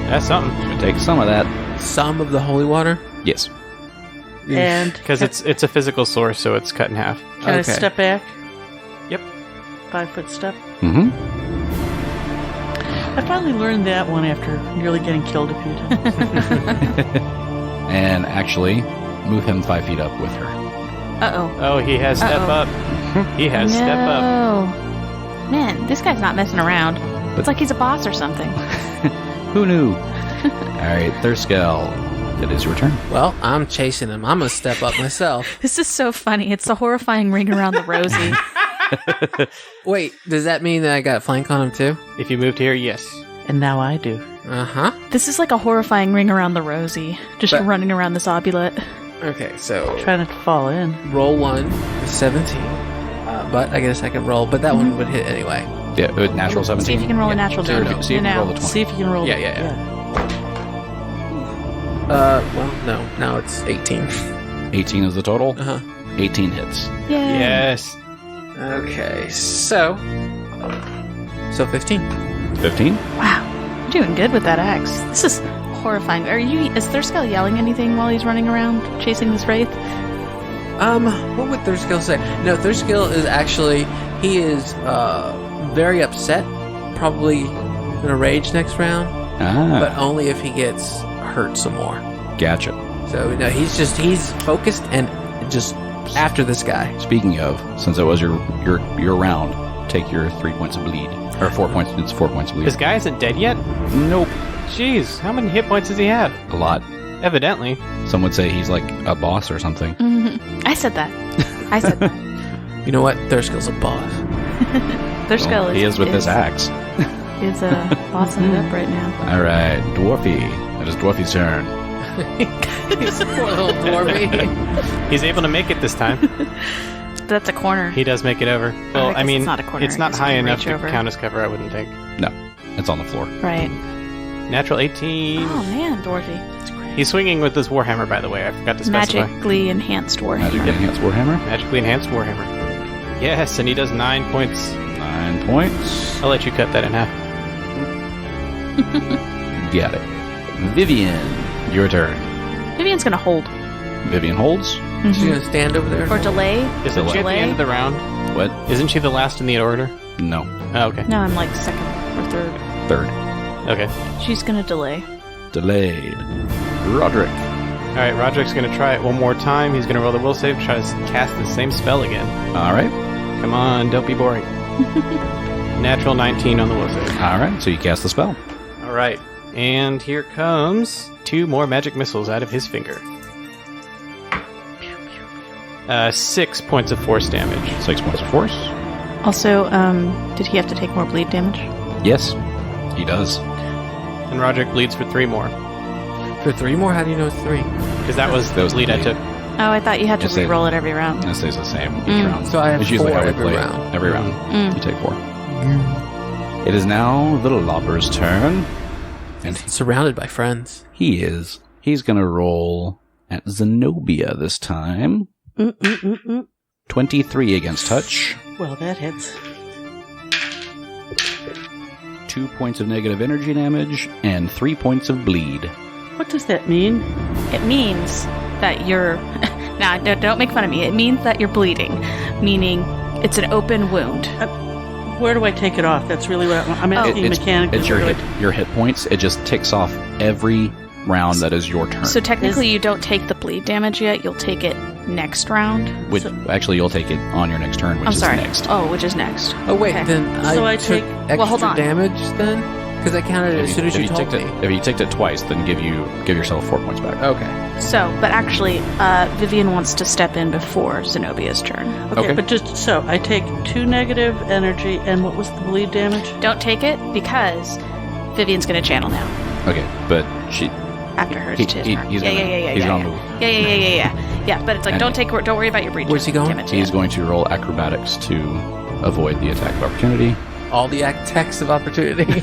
That's something. Should take some of that. Some of the holy water. Yes. And Because it's a physical source, so it's cut in half. can I Okay. step back? Yep. 5-foot step. Mm-hmm. I finally learned that one after nearly getting killed a few times. And actually, move him 5 feet up with her. Uh-oh. Oh, he has step Uh-oh. up. He has step up. No. Man, this guy's not messing around. It's like he's a boss or something. Who knew? All right, Thurskell, it is your turn. Well, I'm chasing him. I'm gonna step up myself. This is so funny. It's the horrifying ring around the rosy. Wait, does that mean that I got flank on him too? If you moved here, yes. And now I do. Uh-huh. This is like a horrifying ring around the rosy. Just But- running around this obulette. Okay, so Try not to fall in. roll 1, 17. But I get a second roll, but that one would hit anyway. Yeah, natural See if 17. you can roll a Yeah, natural zero. 20. See if you can roll the 20. See if you can roll. Yeah, yeah. Well, no. Now it's 18. 18 is the total. Uh-huh. 18 hits. Yay. Yes. Okay, so 15. 15? Wow. You're doing good with that axe. This is horrifying. Is Thurskell yelling anything while he's running around chasing this wraith? What would Thurskell say? No, Thurskell is actually, he is very upset, probably gonna rage next round, but Ah, only if he gets hurt some more. gotcha. So no, he's focused and just after this guy. Speaking of, since it was your round, take your 3 points of bleed. Or 4 points, it's 4 points of bleed. This guy isn't dead yet? Nope. Jeez, how many hit points does he have? A lot. Evidently. Some would say he's like a boss or something. I said that. I said that. You know what? Thurskell's a boss. Thurskell Well, he is with this axe. Is bossing it up right now. All right, Dwarfy. It is Dwarfy's turn. He's a poor little dwarfy. He's able to make it this time. That's a corner. He does make it over. Well, guess I mean, it's not a corner. it's I not guess high you can enough reach to over. count as cover, I wouldn't think. No, it's on the floor. Right. Natural 18. Oh man, Dorothy. He's swinging with this Warhammer, by the way. I forgot to specify. Magically enhanced warhammer. Magically enhanced Warhammer. Magically enhanced Warhammer. Yes, and he does 9 points. 9 points. I'll let you cut that in half. Got it. Vivian, your turn. Vivian's gonna hold. Vivian holds. She's gonna stand over there. Or delay. Isn't she at the Delay? end of the round? What? Isn't she the last in the order? No. Oh, okay. No, I'm like second or third. Third. Okay. She's gonna delay. Delayed. Roderick. All right, Roderick's going to try it one more time. He's going to roll the will save, try to cast the same spell again. All right. Come on, don't be boring. Natural 19 on the will save. All right. So you cast the spell. All right, and here comes 2 more magic missiles out of his finger. 6 points of force damage. 6 points of force. Also, did he have to take more bleed damage? Yes, he does. And Roderick bleeds for 3 more. For 3 more? How do you know it's 3? Because that was the That was bleed the I bleed. took. Oh, I thought you had to Just say- re-roll it every round. It stays the same each round. So I have It's usually 4 how we every play it. round. Every round. Mm. You take 4. It is now the Lopper's turn. And Surrounded by friends. he is. He's going to roll at Zenobia this time. 23 against touch. Well, that hits. 2 points of negative energy damage and 3 points of bleed. What does that mean? It means that you're... Now, don't make fun of me. It means that you're bleeding, meaning it's an open wound. Where do I take it off? That's really what I'm asking mechanically. It's your hit points. It just ticks off every round that is your turn. So technically, you don't take the bleed damage yet. You'll take it next round. Which, actually, you'll take it on your next turn, which I'm is sorry. next. Oh, which is next. Oh, wait, Okay. then So I took take- extra Well, hold on. damage then? Because I counted it as soon as you told ticked me. it, if you ticked it twice, then give yourself 4 points back. Okay. So, but actually, Vivian wants to step in before Zenobia's turn. Okay. But just so I take 2 negative energy, and what was the bleed damage? Don't take it because Vivian's going to channel now Okay, but she. after hers. He's turn. gonna yeah. move. Yeah, but it's like And- don't worry about your bleed. Where's he going? damage He's yet. going to roll acrobatics to avoid the attack of opportunity. All the attacks of opportunity.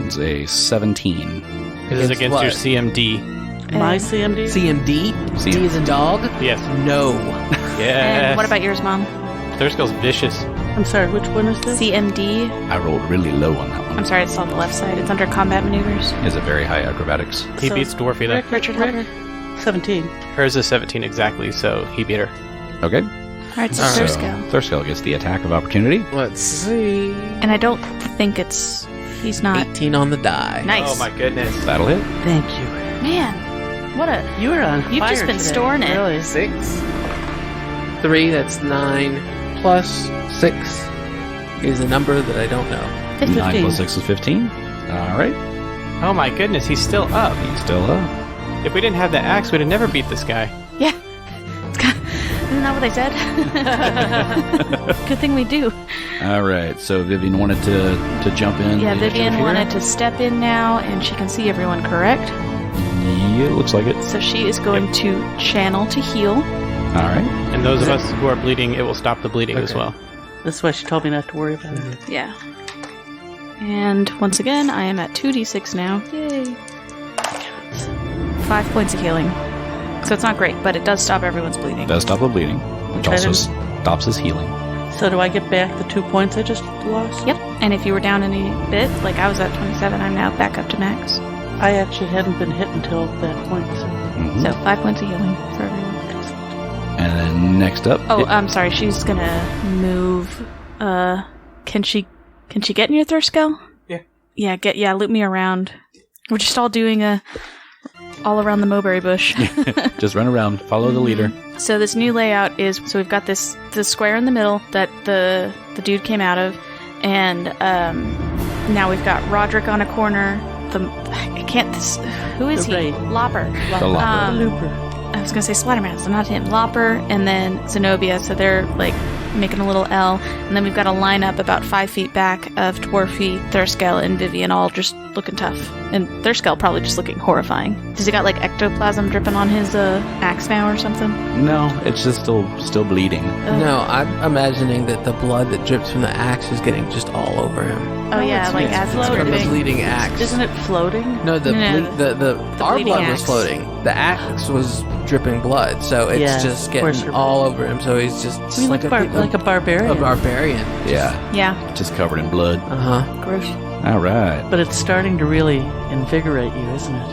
It's a 17. This is against what? your CMD. My CMD? CMD? CMD. D is a dog? Yes. No. Yes. And what about yours, Mom? Thurskell's vicious. I'm sorry, which one is this? CMD. I rolled really low on that one. I'm sorry, it's on the left side. It's under combat maneuvers. Is it very high acrobatics? He So- beats Dwarfy, though. Richard, help her. 17. Hers is 17 exactly, so he beat her. Okay. All right, so So Thurskill. Thurskill gets the attack of opportunity. Let's see. And I don't think he's not. 18 on the die. Nice. Oh my goodness. That'll hit. Thank you. Man, what a. You were on You've fire just been today, storing it. Really. 6. 3, that's 9. Plus 6 is a number that I don't know. 15. 9 plus 6 is 15. All right. Oh my goodness, he's still up. He's still up. If we didn't have the axe, we'd have never beat this guy. Yeah. Isn't that what they said? Good thing we do. All right. So Vivian wanted to jump in. Yeah, and Vivian interfere. wanted to step in now, and she can see everyone, correct? Yeah, it looks like it. So she is going to channel to heal. All right. And those of us who are bleeding, it will stop the bleeding as Okay. well. That's why she told me not to worry about it. Yeah. And once again, I am at 2d6 now. Yay. 5 points of healing. So it's not great, but it does stop everyone's bleeding. It does stop the bleeding, which Okay, also then. stops his healing. So do I get back the 2 points I just lost? Yep. And if you were down any bit, like I was at 27, I'm now back up to max. I actually hadn't been hit until that point. So. Mhm. So 5 points of healing for everyone. And then next up. Oh, I'm sorry. She's gonna move. Can she get in your Thurskill? Yeah. Yeah. Loop me around. We're just all doing all around the mulberry bush. Just run around, follow the leader. So this new layout is, so we've got this square in the middle that the dude came out of, and now we've got Roderick on a corner. Who is The he? Raid. Lopper. The Lopper. Looper. I was gonna say Splatterman, so not him. Lopper, and then Zenobia. So they're like making a little L, and then we've got a lineup about 5 feet back of Dwarfy, Thurskill, and Vivian, all just looking tough, and Thurskill probably just looking horrifying. Does he got like ectoplasm dripping on his axe now or something? No, it's just still bleeding. No, I'm imagining that the blood that drips from the axe is getting just all over him. Oh yeah, it's- like it's as it's It's from the dripping. bleeding axe. Isn't it floating? No, the our bleeding blood axe. was floating. The axe was dripping blood, so it's Yeah, just of course getting you're all over him. So he's just I mean, like a barbarian. a barbarian. Yeah, Yeah, just covered in blood. Uh huh. gross. All right. But it's starting to really invigorate you, isn't it?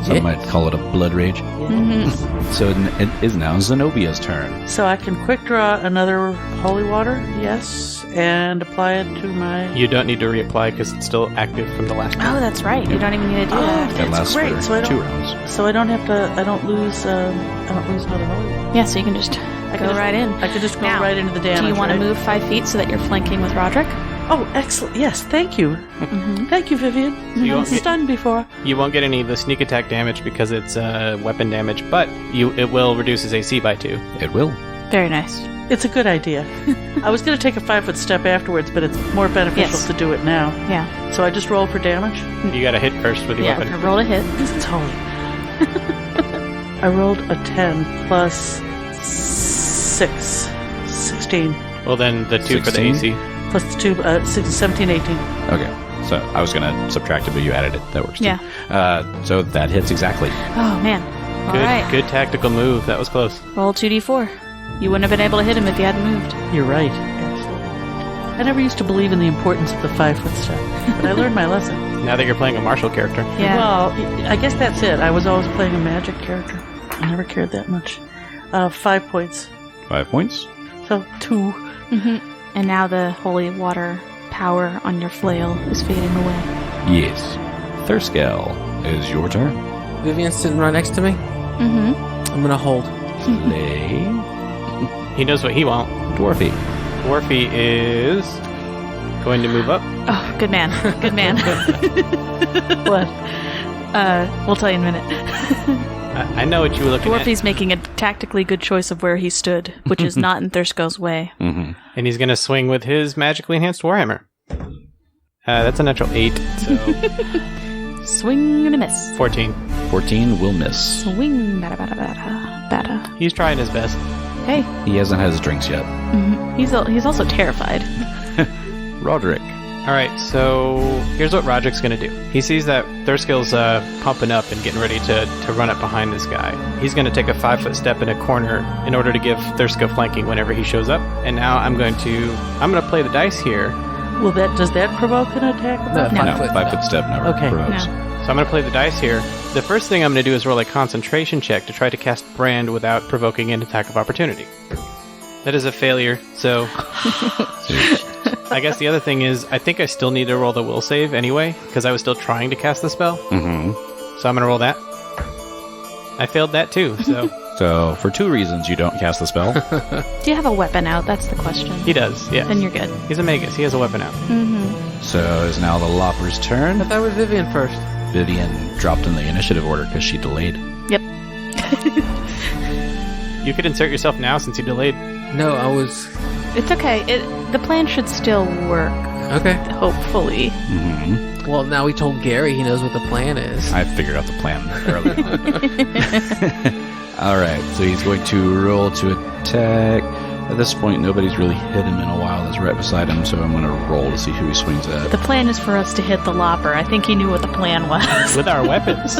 Some Yeah. might call it a blood rage. Mm-hmm. So it is now Zenobia's turn. So I can quick draw another holy water, yes, and apply it to my... You don't need to reapply because it's still active from the last Oh, round. that's right. You don't even need to do that. That That's lasts great. for So I don't- 2 rounds. So I don't have to... I don't lose another holy water. Yeah, so you can just I go can just- right in. I could just go Now, right into the damage, Do you want to right? move 5 feet so that you're flanking with Roderick? Oh, excellent. Yes, thank you. Mm-hmm. Thank you, Vivian. you I won't was get- stunned before. You won't get any of the sneak attack damage because it's weapon damage, but it will reduce his AC by 2. It will. Very nice. It's a good idea. I was going to take a 5-foot step afterwards, but it's more beneficial Yes. to do it now. Yeah. So I just roll for damage. You got to hit first with your Yeah, weapon. roll a hit. Because it's holy. I rolled a 10 plus 6. 16. Well, then the 2 for the 16? AC. Plus the 2, 17, 18. Okay. So I was going to subtract it, but you added it. That works too. Yeah. So that hits exactly. Oh, man. All Good, right. good tactical move. That was close. Roll 2d4. You wouldn't have been able to hit him if you hadn't moved. You're right. Absolutely. I never used to believe in the importance of the 5-foot step, but I learned my lesson. Now that you're playing a martial character. Yeah. Well, I guess that's it. I was always playing a magic character. I never cared that much. 5 points. 5 points. So 2. Mm-hmm. And now the holy water power on your flail is fading away. Yes. Thurskill, it is your turn. Vivian's sitting right next to me. Mm-hmm. I'm gonna hold. Slay. He knows what he wants. Dwarfy. Dwarfy is going to move up. Oh, good man. Good man. What? We'll tell you in a minute. I know what you were looking at. Dwarfy's making a tactically good choice of where he stood, which is not in Thurskill's way. Mm-hmm. And he's going to swing with his magically enhanced warhammer. That's a natural 8, so Swing and a miss. 14. 14 will miss. Swing. Bada, bada, bada, bada. He's trying his best. Hey. He hasn't had his drinks yet. Mm-hmm. He's also terrified. Roderick. All right, so here's what Roderick's going to do. He sees that Thurskill's pumping up and getting ready to run up behind this guy. He's going to take a 5-foot step in a corner in order to give Thurskill flanking whenever he shows up. And now I'm going to play the dice here. Does that provoke an attack? No, No. 5 foot. 5 foot step never Okay. provokes. No. So I'm going to play the dice here. The first thing I'm going to do is roll a concentration check to try to cast Brand without provoking an attack of opportunity. That is a failure, so... I guess the other thing is, I think I still need to roll the will save anyway, because I was still trying to cast the spell. Mm-hmm. So I'm going to roll that. I failed that too, so... So, for 2 reasons, you don't cast the spell. Do you have a weapon out? That's the question. He does, yeah. Then you're good. He's a magus. He has a weapon out. Mm-hmm. So, is now the Lopper's turn. I thought it was Vivian first. Vivian dropped in the initiative order because she delayed. Yep. You could insert yourself now since you delayed. No, I was... It's okay. The plan should still work. Okay. Hopefully. Mm-hmm. Well, now we told Gary he knows what the plan is. I figured out the plan earlier on. Alright, so he's going to roll to attack. At this point, nobody's really hit him in a while. That's right beside him, so I'm going to roll to see who he swings at. The plan is for us to hit the Lopper. I think he knew what the plan was. With our weapons.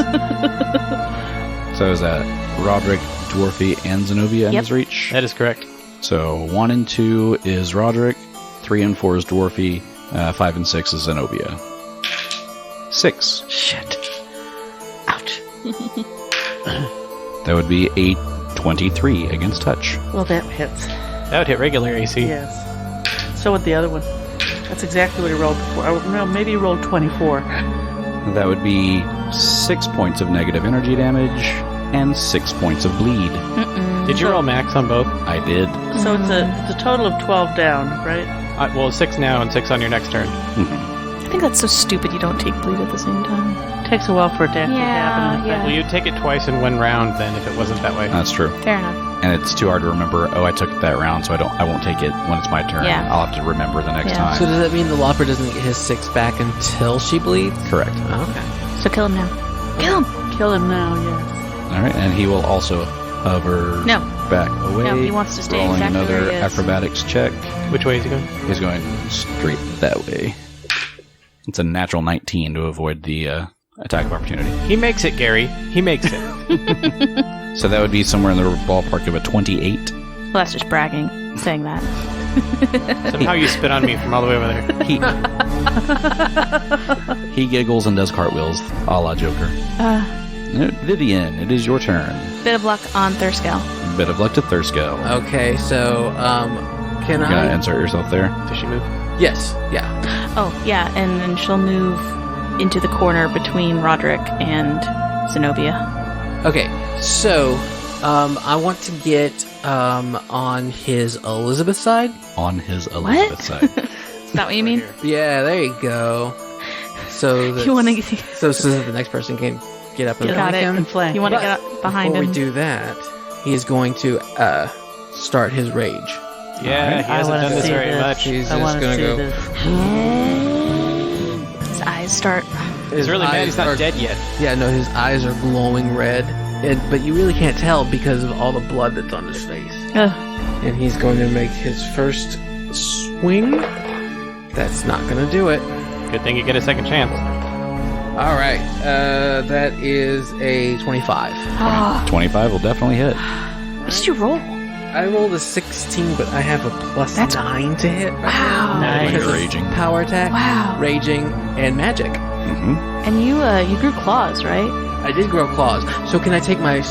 So is that Roderick, Dwarfy, and Zenobia in Yep. his reach? That is correct. So 1 and 2 is Roderick, 3 and 4 is Dwarfy, 5 and 6 is Zenobia. 6. Shit. Ouch. That would be a 23 against touch. Well, that hits. That would hit regular AC. Yes. So would the other one. That's exactly what he rolled before. No, maybe he rolled 24. That would be 6 points of negative energy damage and 6 points of bleed. Mm-mm. Did you roll max on both? I did. So it's a total of 12 down, right? Well, 6 now and 6 on your next turn. I think that's so stupid you don't take bleed at the same time. Takes a while for it to actually happen. Yeah. Well, you'd take it twice in one round then if it wasn't that way. That's true. Fair enough. And it's too hard to remember, oh, I took it that round, so I won't take it when it's my turn. Yeah. I'll have to remember the next Yeah. time. So does that mean the Lopper doesn't get his 6 back until she bleeds? Correct. Okay. So kill him now. Kill him! Kill him now, yes. Alright, and he will also hover No. back away. No, he wants to stay rolling exactly another where he is. acrobatics check. Which way is he going? He's going straight that way. It's a natural 19 to avoid the attack of opportunity. He makes it, Gary. He makes it. So that would be somewhere in the ballpark of a 28. Well, that's just bragging, saying that. Somehow you spit on me from all the way over there. He giggles and does cartwheels, a la Joker. Vivian, it is your turn. Bit of luck on Thurskill. Bit of luck to Thurskill. Okay, so, can You're gonna I... insert yourself there. Does she move? Yes, yeah. Oh, yeah, and then she'll move into the corner between Roderick and Zenobia. Okay, so, I want to get, on his Elizabeth side. On his Elizabeth side. Is that what you mean? Yeah, there you go. So, You want to so that the next person can get up and Got flank it. him. And flank. You want to But get up behind Before him? we do that, he is going to, start his rage. Yeah, he hasn't done this very much. He's I just want to gonna see go... this. His eyes start. He's really mad he's not are- dead yet. Yeah, no, his eyes are glowing red, but you really can't tell because of all the blood that's on his face. Ugh. And he's going to make his first swing. That's not going to do it. Good thing you get a second chance. All right, that is a 25. Oh, 25 will definitely hit. what did you roll? I rolled a 16, but I have a plus That's- 9 to hit. Right Wow. now When because you're of raging. Power attack, Wow. raging, and magic. Mm-hmm. And you grew claws, right? I did grow claws, so can I take my?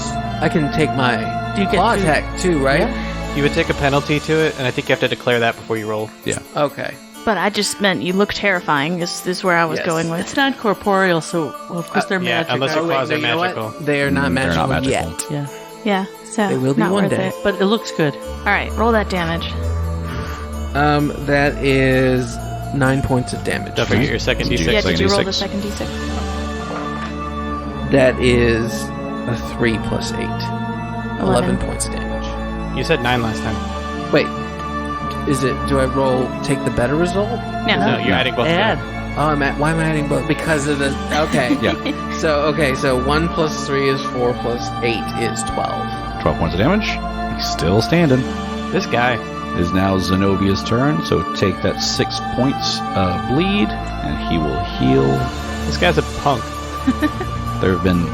I can take my Do you get claw two- attack too, right? You would take a penalty to it, and I think you have to declare that before you roll. Okay. But I just meant you look terrifying. This is where I was Yes. going with. It's not corporeal, so well, of course they're yeah, magic. unless your Oh, wait, claws no, are you know what? magical. They are not They're magical, not magical. yet. Yeah, Yeah, so They will be not one worth day. it. but it looks good. All right, roll that damage. That is 9 points of damage. Don't forget your second Did you- D6. Yeah, did you roll D6. the second d6? That is a 3 plus 8. 11 points of damage. You said 9 last time. Wait, is it? Do I roll? Take the better result? No. No, you're adding both Add. together. Oh, why am I adding both? Because of the. Okay. Yeah. So 1 plus 3 is 4 plus 8 is 12. 12 points of damage. He's still standing. This guy. It is now Zenobia's turn, so take that 6 points of bleed, and he will heal. This guy's a punk. There have been,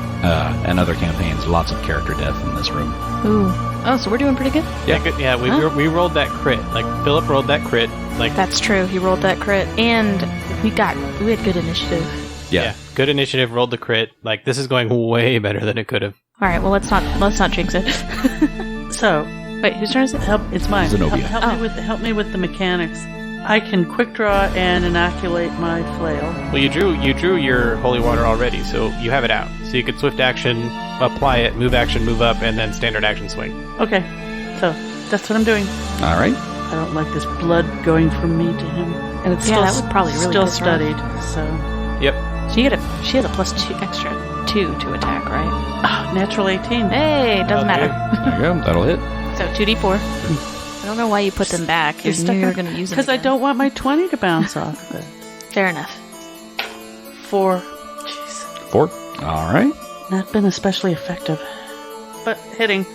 in other campaigns, lots of character death in this room. Ooh. Oh, so we're doing pretty good? Yeah, good. Yeah, we rolled that crit. Like, Philip rolled that crit. Like, That's true. He rolled that crit. And we had good initiative. Yeah. Good initiative, rolled the crit. Like, this is going way better than it could have. All right, well, let's not jinx it. So, Wait, whose turn is it? it's mine. Zenobia. Help me with the mechanics. I can quick draw and inoculate my flail. Well, you drew your holy water already, so you have it out. So you could swift action, apply it, move action, move up, and then standard action swing. Okay, so that's what I'm doing. All right. I don't like this blood going from me to him, and it's Yeah, still that would probably really still piss her off. studied. So, Yep. She had a +2 extra 2 to attack, right? natural 18. Hey, doesn't matter. There you go. That'll hit. So 2d4. I don't know why you put them back. You knew you were going to use them. Because I again. don't want my 20 to bounce off of it. Fair enough. 4. Jeez. 4. All right. Not been especially effective. But hitting.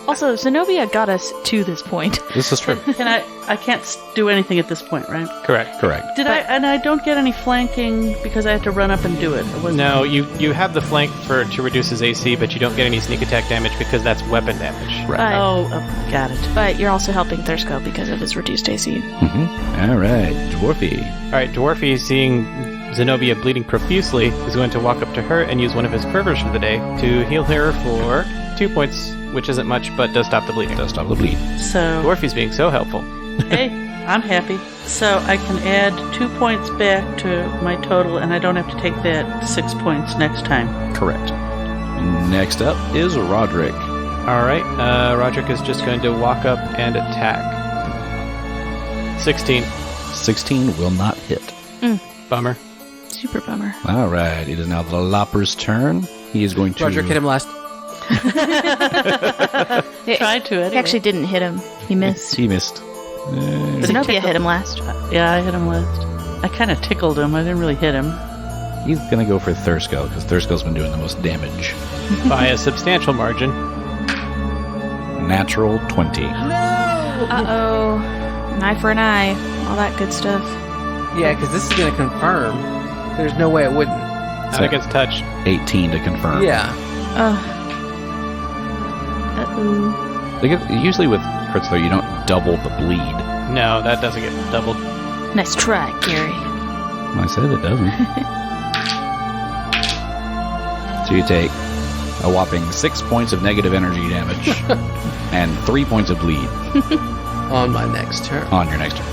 Also, Zenobia got us to this point. This is true. Can I can't do anything at this point, right? Correct. Correct. I don't get any flanking because I have to run up and do it. Or was No, you have the flank to reduce his AC, but you don't get any sneak attack damage because that's weapon damage. Right. But, Oh, got it. but you're also helping Thursko because of his reduced AC. All right. Dwarfy. All right, Dwarfy, seeing Zenobia bleeding profusely, is going to walk up to her and use one of his fervors for the day to heal her for 2 points, which isn't much, but does stop the bleeding. Does stop the bleed. So, Dwarfy's being so helpful. hey, I'm happy. So I can add 2 points back to my total, and I don't have to take that 6 points next time. Correct. Next up is Roderick. All right, Roderick is just going to walk up and attack. 16. 16 will not hit. Bummer. Super bummer. All right. It is now the Lopper's turn. He is going to... Roderick hit him last. Tried to, anyway. He actually didn't hit him. He missed. He missed. Zenobia hit him last. Yeah, I hit him last. I kind of tickled him. I didn't really hit him. He's going to go for Thursko, because Thursko's been doing the most damage. By a substantial margin. Natural 20. Uh-oh. An eye for an eye. All that good stuff. Yeah, because this is going to confirm. There's no way it wouldn't. I think it's touch. 18 to confirm. Yeah. Uh-oh. Usually with crits, though, you don't double the bleed. No, that doesn't get doubled. Nice try, Gary. I said it doesn't. So you take a whopping 6 points of negative energy damage and 3 points of bleed On my next turn. on your next turn.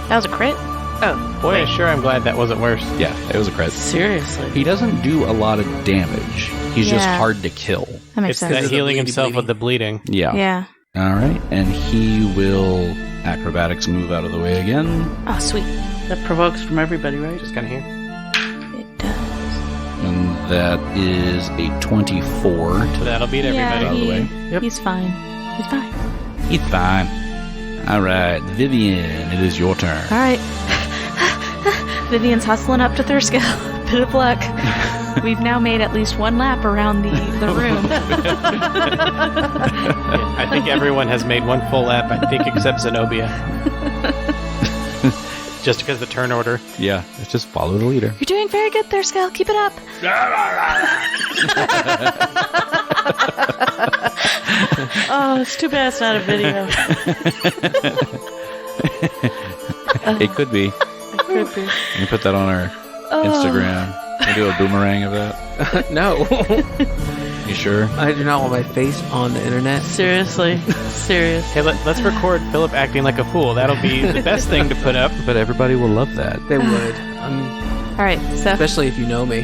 That was a crit? Oh. Boy, sure, I'm glad that wasn't worse. Yeah, it was a crit. Seriously. He doesn't do a lot of damage. He's just Yeah. hard to kill. That makes It's sense. that healing bleedy himself bleedy. with the bleeding. Yeah. Yeah. All right, and he will acrobatics move out of the way again, Oh, sweet. That provokes from everybody, right? Just kind of here. It does. and that is a 24. So that'll beat everybody. Out of the way. Yep. He's fine. He's fine. He's fine. All right, Vivian, it is your turn. All right. Vivian's hustling up to Thursko. Bit of luck. We've now made at least one lap around the room. I think everyone has made one full lap, I think, except Zenobia. Just because the turn order. Yeah, let's just follow the leader. You're doing very good, Thursko. Keep it up. Oh, it's too bad it's not a video. It could be. It could be. You can put that on our Instagram. We do a boomerang of that. No. You sure? I do not want my face on the internet. Seriously. Serious. Hey, let's record Philip acting like a fool. That'll be the best thing to put up. But everybody will love that. They would. All right, so Especially if you know me.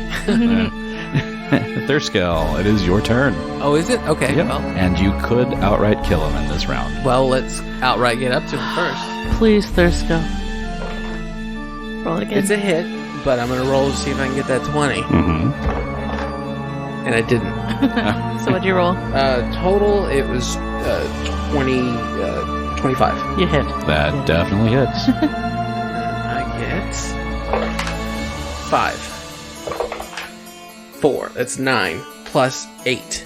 Thurskell, it is your turn. Oh, is it? Okay. Yep. And you could outright kill him in this round. Well, let's outright get up to him first. Please, Thursko. roll it again. It's a hit, but I'm going to roll to see if I can get that 20. Mm-hmm. And I didn't. So what'd you roll? Total, it was 25. You hit. That definitely hits. I get 5. 4. That's 9. Plus 8.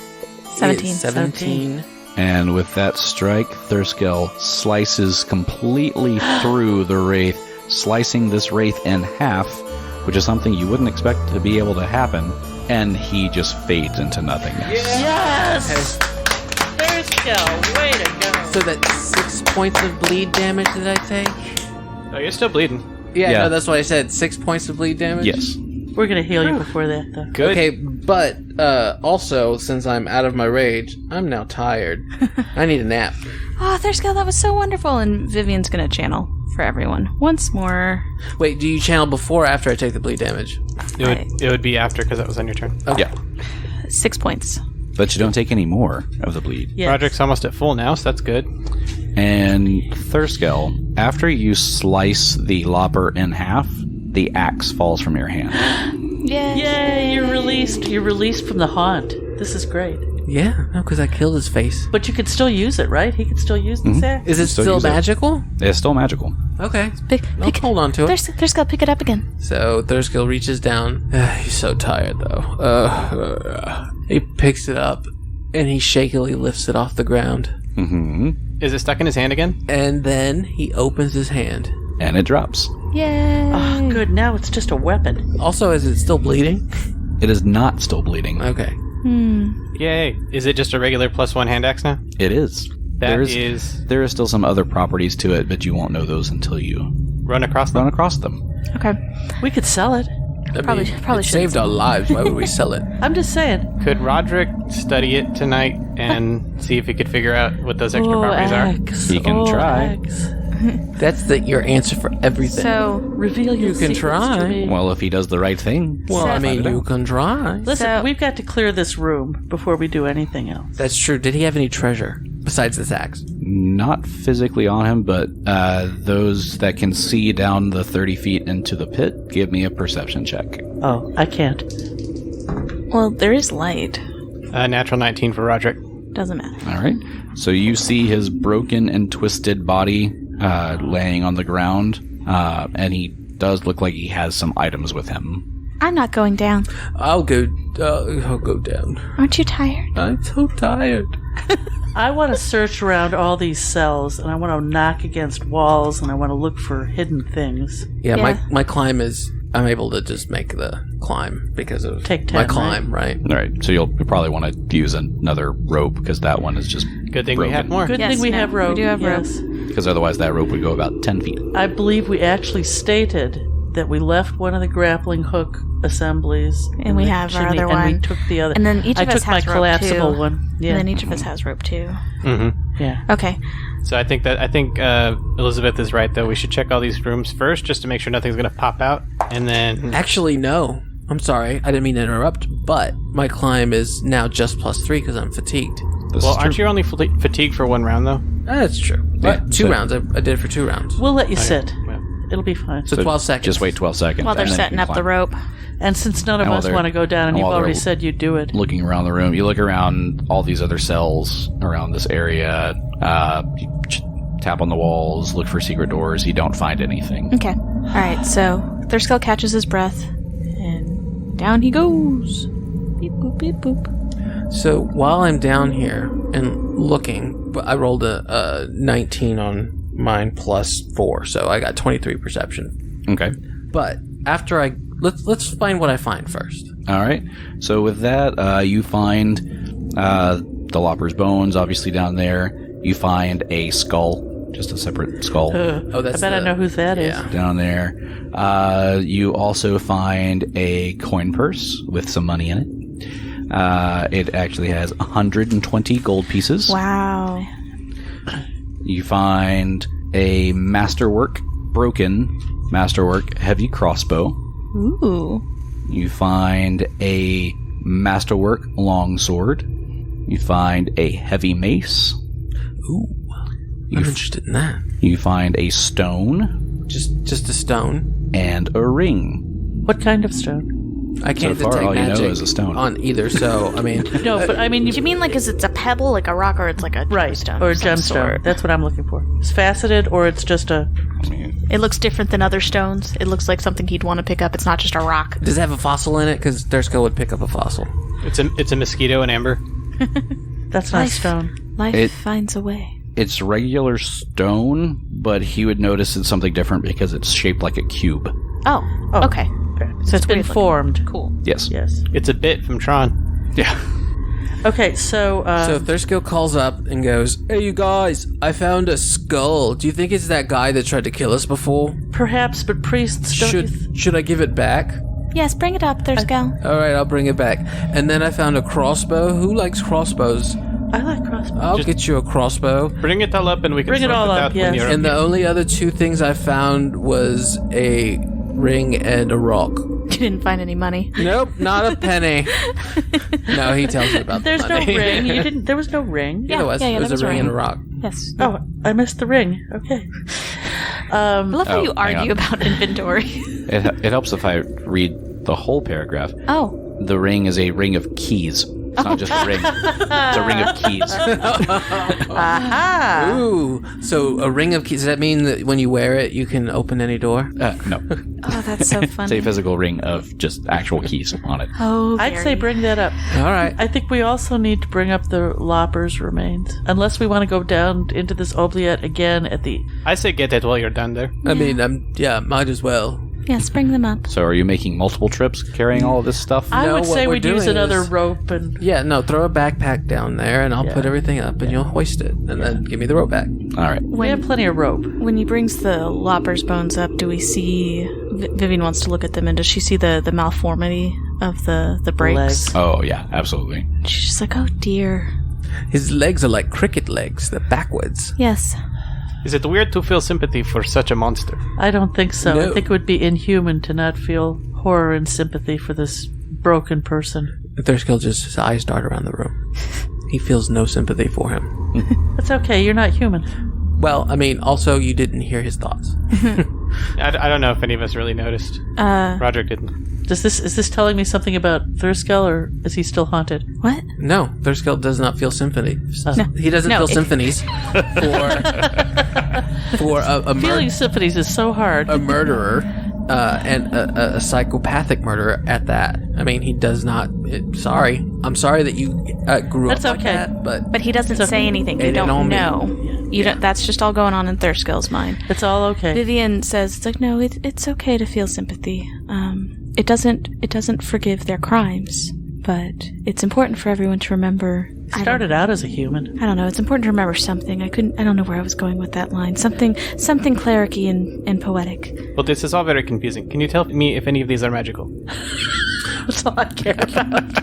17. Is 17. And with that strike, Thurskell slices completely through the Wraith, slicing this Wraith in half, which is something you wouldn't expect to be able to happen, and he just fades into nothingness. Yes! Thurskell, way to go. So that's 6 points of bleed damage, did I take? Oh, you're still bleeding. Yeah, Yeah. no, that's what I said. 6 points of bleed damage? Yes. We're going to heal you before that, though. Good. Okay, but also, since I'm out of my rage, I'm now tired. I need a nap. Oh, Thurskill, that was so wonderful. And Vivian's going to channel for everyone once more. Wait, do you channel before or after I take the bleed damage? It would be after because that was on your turn. Okay. Yeah. 6 points. But you don't take any more of the bleed. Yes. Roderick's almost at full now, so that's good. And Thurskill, after you slice the lopper in half, the axe falls from your hand. Yay, you're released. You're released from the haunt. This is great. Yeah, no, because I killed his face. But you could still use it, right? He could still use this axe? Is it Still still use it. magical? It's still magical. Okay. Pick, Hold on to it. Thurskill, pick it up again. So Thurskill reaches down. He's so tired, though. He picks it up, and he shakily lifts it off the ground. Mm-hmm. Is it stuck in his hand again? And then he opens his hand. And it drops. Yay. Oh, good. Now it's just a weapon. Also, is it still bleeding? It is not still bleeding. Okay. Yay. Is it just a regular +1 hand axe now? It is. There is still some other properties to it, but you won't know those until you Run across them? run across them. Okay. We could sell it. Probably it shouldn't saved our lives. Why would we sell it? I'm just saying. Could Roderick study it tonight and see if he could figure out what those extra properties are? Axe. He can try. Axe. That's your answer for everything. So, Reveal your You can secrets try. to me. Well, if he does the right thing. well, I mean, you can try. Listen, So- we've got to clear this room before we do anything else. That's true. Did he have any treasure besides this axe? Not physically on him, but those that can see down the 30 feet into the pit, give me a perception check. Oh, I can't. well, there is light. Natural 19 for Roderick. Doesn't matter. All right. So you see his broken and twisted body laying on the ground, and he does look like he has some items with him. I'm not going down. I'll go down. Aren't you tired? I'm so tired. I want to search around all these cells, and I want to knock against walls, and I want to look for hidden things. Yeah, Yeah. my climb is... I'm able to just make the climb because of Take 10, my climb, right? All right. So you'll probably want to use another rope because that one is just Good thing we have more. Good Yes, thing we no, have rope. we do have rope. yes. because otherwise that rope would go about 10 feet. I believe we actually stated that we left one of the grappling hook assemblies. And we the have our chimney, other and one. we took the other. And then each of I us took my has rope, collapsible too. one. Yeah. And then each of us has rope too. yeah. Okay. So I think Elizabeth is right, though. We should check all these rooms first just to make sure nothing's going to pop out. And then... Actually, no. I'm sorry. I didn't mean to interrupt, but my climb is now just +3 because I'm fatigued. This Well, is aren't true. you only fatigued for 1 round, though? That's true. Yeah, But 2 so- rounds. I did it for 2 rounds. We'll let you sit. Well, It'll be fine. So 12 seconds. Just wait 12 seconds. While they're and then you setting can up the climb. rope. And since none of And while us they're- want to go down, and and you've while they're- already said you'd do it. Looking around the room, you look around all these other cells around this area. You tap on the walls, look for secret doors. You don't find anything. Okay. All right. So Thurskill catches his breath, and down he goes. Beep boop beep boop. So while I'm down here and looking, but I rolled a 19 on mine +4, so I got 23 perception. Okay. But after let's find what I find first. All right. So with that, you find the Lopper's bones, obviously down there. You find a skull, just a separate skull Oh, that's I bet I know whose that is. Yeah. down there. You also find a coin purse with some money in it. It actually has 120 gold pieces. Wow. You find a broken masterwork heavy crossbow. Ooh. You find a masterwork longsword. You find a heavy mace. Ooh. I'm interested in that. You find a stone Just a stone. and a ring. What kind of stone? I can't So far, detect all you know magic is a stone. on either, so I mean, No, but I mean, Do you mean like is it's a pebble, like a rock, or it's like a right, gemstone? or a of some gemstone. sort? That's what I'm looking for. It's faceted, or it's just a. It looks different than other stones. It looks like something he'd want to pick up. It's not just a rock. does it have a fossil in it? Because Thurskill would pick up a fossil. It's a mosquito and amber. That's not a Life. stone. Life It- finds a way. It's regular stone, but he would notice it's something different because it's shaped like a cube. Oh. Okay. So it's been weird looking. formed. Cool. Yes. Yes. It's a bit from Tron. Yeah. Okay, so. So Thurskill calls up and goes, "Hey, you guys! I found a skull. Do you think it's that guy that tried to kill us before? perhaps, but priests don't. Should I give it back?" Yes, bring it up, Thurskill. All right, I'll bring it back. And then I found a crossbow. Who likes crossbows? I like crossbows. I'll get you a crossbow. Bring it all up and we can Bring it sort all it up, out when yes. you're And the only other 2 things I found was a ring and a rock. You didn't find any money. Nope, not a penny. No, he tells me about There's the no money. ring. You didn't. There was no ring. Yeah, there was. there It was was a a ring ring. and a rock. Yes. Oh, I missed the ring. Okay. I love how you hang argue on. about inventory. It helps if I read the whole paragraph. Oh. The ring is a ring of keys. It's not just a ring. It's a ring of keys. Aha! Ooh, so a ring of keys. Does that mean that when you wear it, you can open any door? No. Oh, that's so It's funny. a physical ring of just actual keys on it. Oh, I'd say Gary. bring that up. All right. I think we also need to bring up the Lopper's remains. Unless we want to go down into this oubliette again at the... I say get it while you're down there. I mean, might as well. Yes, bring them up. So are you making multiple trips carrying all of this stuff? I No, would what say we're we'd use doing another is- rope and... Yeah, no, throw a backpack down there, and I'll put everything up, and you'll hoist it, and then give me the rope back. All right. We have plenty of rope. When he brings the Lopper's bones up, do we see... Vivian wants to look at them, and does she see the malformity of the breaks? legs. Oh, yeah, absolutely. She's just like, oh dear. His legs are like cricket legs. They're backwards. Yes. Is it weird to feel sympathy for such a monster? I don't think so. No. I think it would be inhuman to not feel horror and sympathy for this broken person. Thurskill just his eyes dart around the room. He feels no sympathy for him. That's okay. You're not human. Well, I mean, also you didn't hear his thoughts. I don't know if any of us really noticed. Roderick didn't. Is this telling me something about Thurskill, or is he still haunted? What? No, Thurskill does not feel sympathy. No. He doesn't No, feel it- symphonies for Feeling symphonies is so hard. a murderer and a psychopathic murderer at that. I mean, he does not. Sorry, I'm sorry that you grew That's up like okay. that, but But he doesn't So- say anything. You It ain't don't on me. know. You don't. That's just all going on in Thurskill's mind. It's all okay. Vivian says, "It's like no, it's okay to feel sympathy. It doesn't forgive their crimes, but it's important for everyone to remember." Started out as a human. I don't know. It's important to remember something. I don't know where I was going with that line. Something clericy and poetic. Well, this is all very confusing. Can you tell me if any of these are magical? That's all I care about.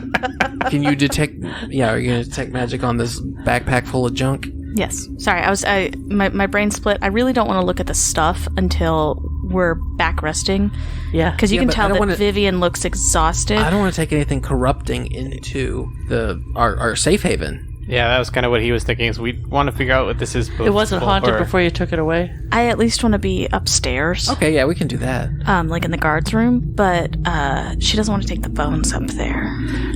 can you detect? Yeah, are you gonna detect magic on this backpack full of junk? Yes. Sorry, my brain split. I really don't want to look at the stuff until we're back resting, Yeah. because you Yeah, can but I tell don't that wanna- Vivian looks exhausted. I don't want to take anything corrupting into our safe haven. Yeah, that was kind of what he was thinking. Is we want to figure out what this is. It wasn't haunted before you took it away. I at least want to be upstairs, Okay, yeah, we can do that. like in the guards room, but she doesn't want to take the bones up there.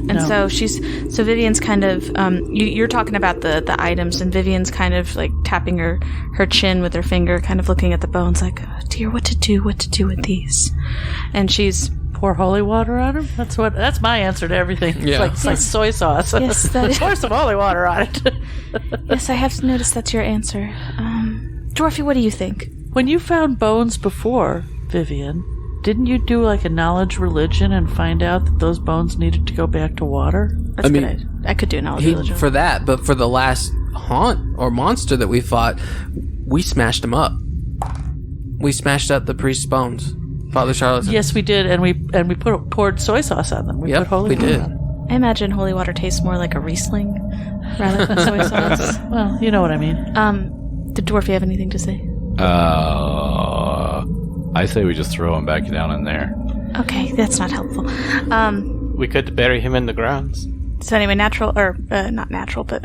And No. so Vivian's kind of you're talking about the items, and Vivian's kind of like tapping her chin with her finger, kind of looking at the bones like, oh dear, what to do with these. And she's Pour holy water on him? That's my answer to everything. Yeah. It's like soy sauce. Yes, that is- Pour some holy water on it. yes, I have noticed that's your answer. Dwarfy, what do you think? When you found bones before, Vivian, didn't you do like a knowledge religion and find out that those bones needed to go back to water? That's I mean, good. I could do a knowledge He, religion. for that, but for the last haunt or monster that we fought, we smashed him up. We smashed up the priest's bones. Father Charlatan. Yes, we did, and we poured soy sauce on them. We put Yep, holy we water did. on them. I imagine holy water tastes more like a Riesling rather than soy sauce. Well, you know what I mean. Did Dwarfy have anything to say? I say we just throw him back down in there. Okay, that's not helpful. We could bury him in the grounds. So anyway, natural, or not natural, but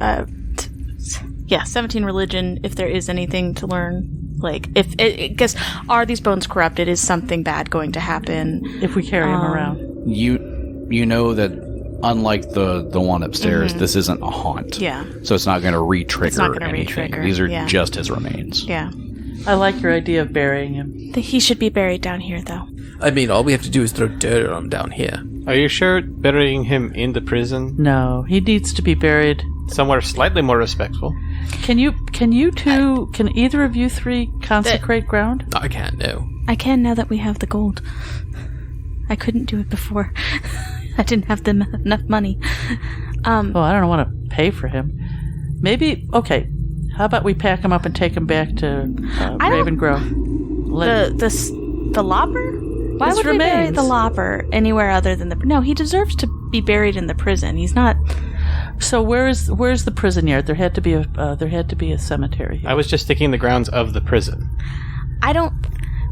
17 religion, if there is anything to learn. Like, because are these bones corrupted? Is something bad going to happen? If we carry him around. You know that unlike the one upstairs, this isn't a haunt. Yeah. So it's not going to re-trigger It's not gonna anything. re-trigger, These are yeah. just his remains. Yeah. I like your idea of burying him. He should be buried down here, though. I mean, all we have to do is throw dirt on him down here. Are you sure burying him in the prison No, he needs to be buried. somewhere slightly more respectful? Can either of you three consecrate ground? No, I can't, no. I can now that we have the gold. I couldn't do it before. I didn't have enough money. Oh, I don't want to pay for him. Maybe, okay. How about we pack him up and take him back to I don't- Raven Grove? The Lopper? Why His would we bury remains. the Lopper anywhere other than the... No, he deserves to be buried in the prison. He's not... So where's the prison yard? There had to be a cemetery here. I was just sticking the grounds of the prison. I don't...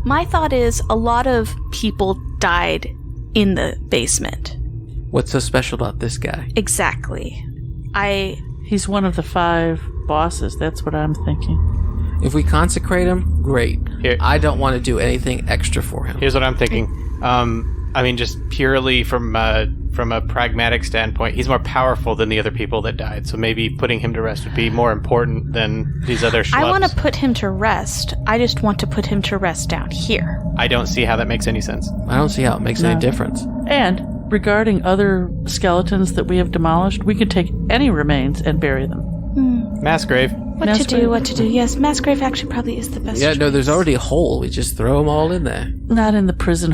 My thought is a lot of people died in the basement. What's so special about this guy? Exactly. He's one of the 5 bosses. That's what I'm thinking. If we consecrate him, great. Here- I don't want to do anything extra for him. Here's what I'm thinking. I mean, just purely from a pragmatic standpoint, he's more powerful than the other people that died. So maybe putting him to rest would be more important than these other schlubs. I want to put him to rest. I just want to put him to rest down here. I don't see how that makes any sense. I don't see how it makes any difference. And regarding other skeletons that we have demolished, we could take any remains and bury them. Mass grave. What to do. Yes, mass grave actually probably is the best Yeah, no, choice. there's already a hole. We just throw them all in there. Not in the prison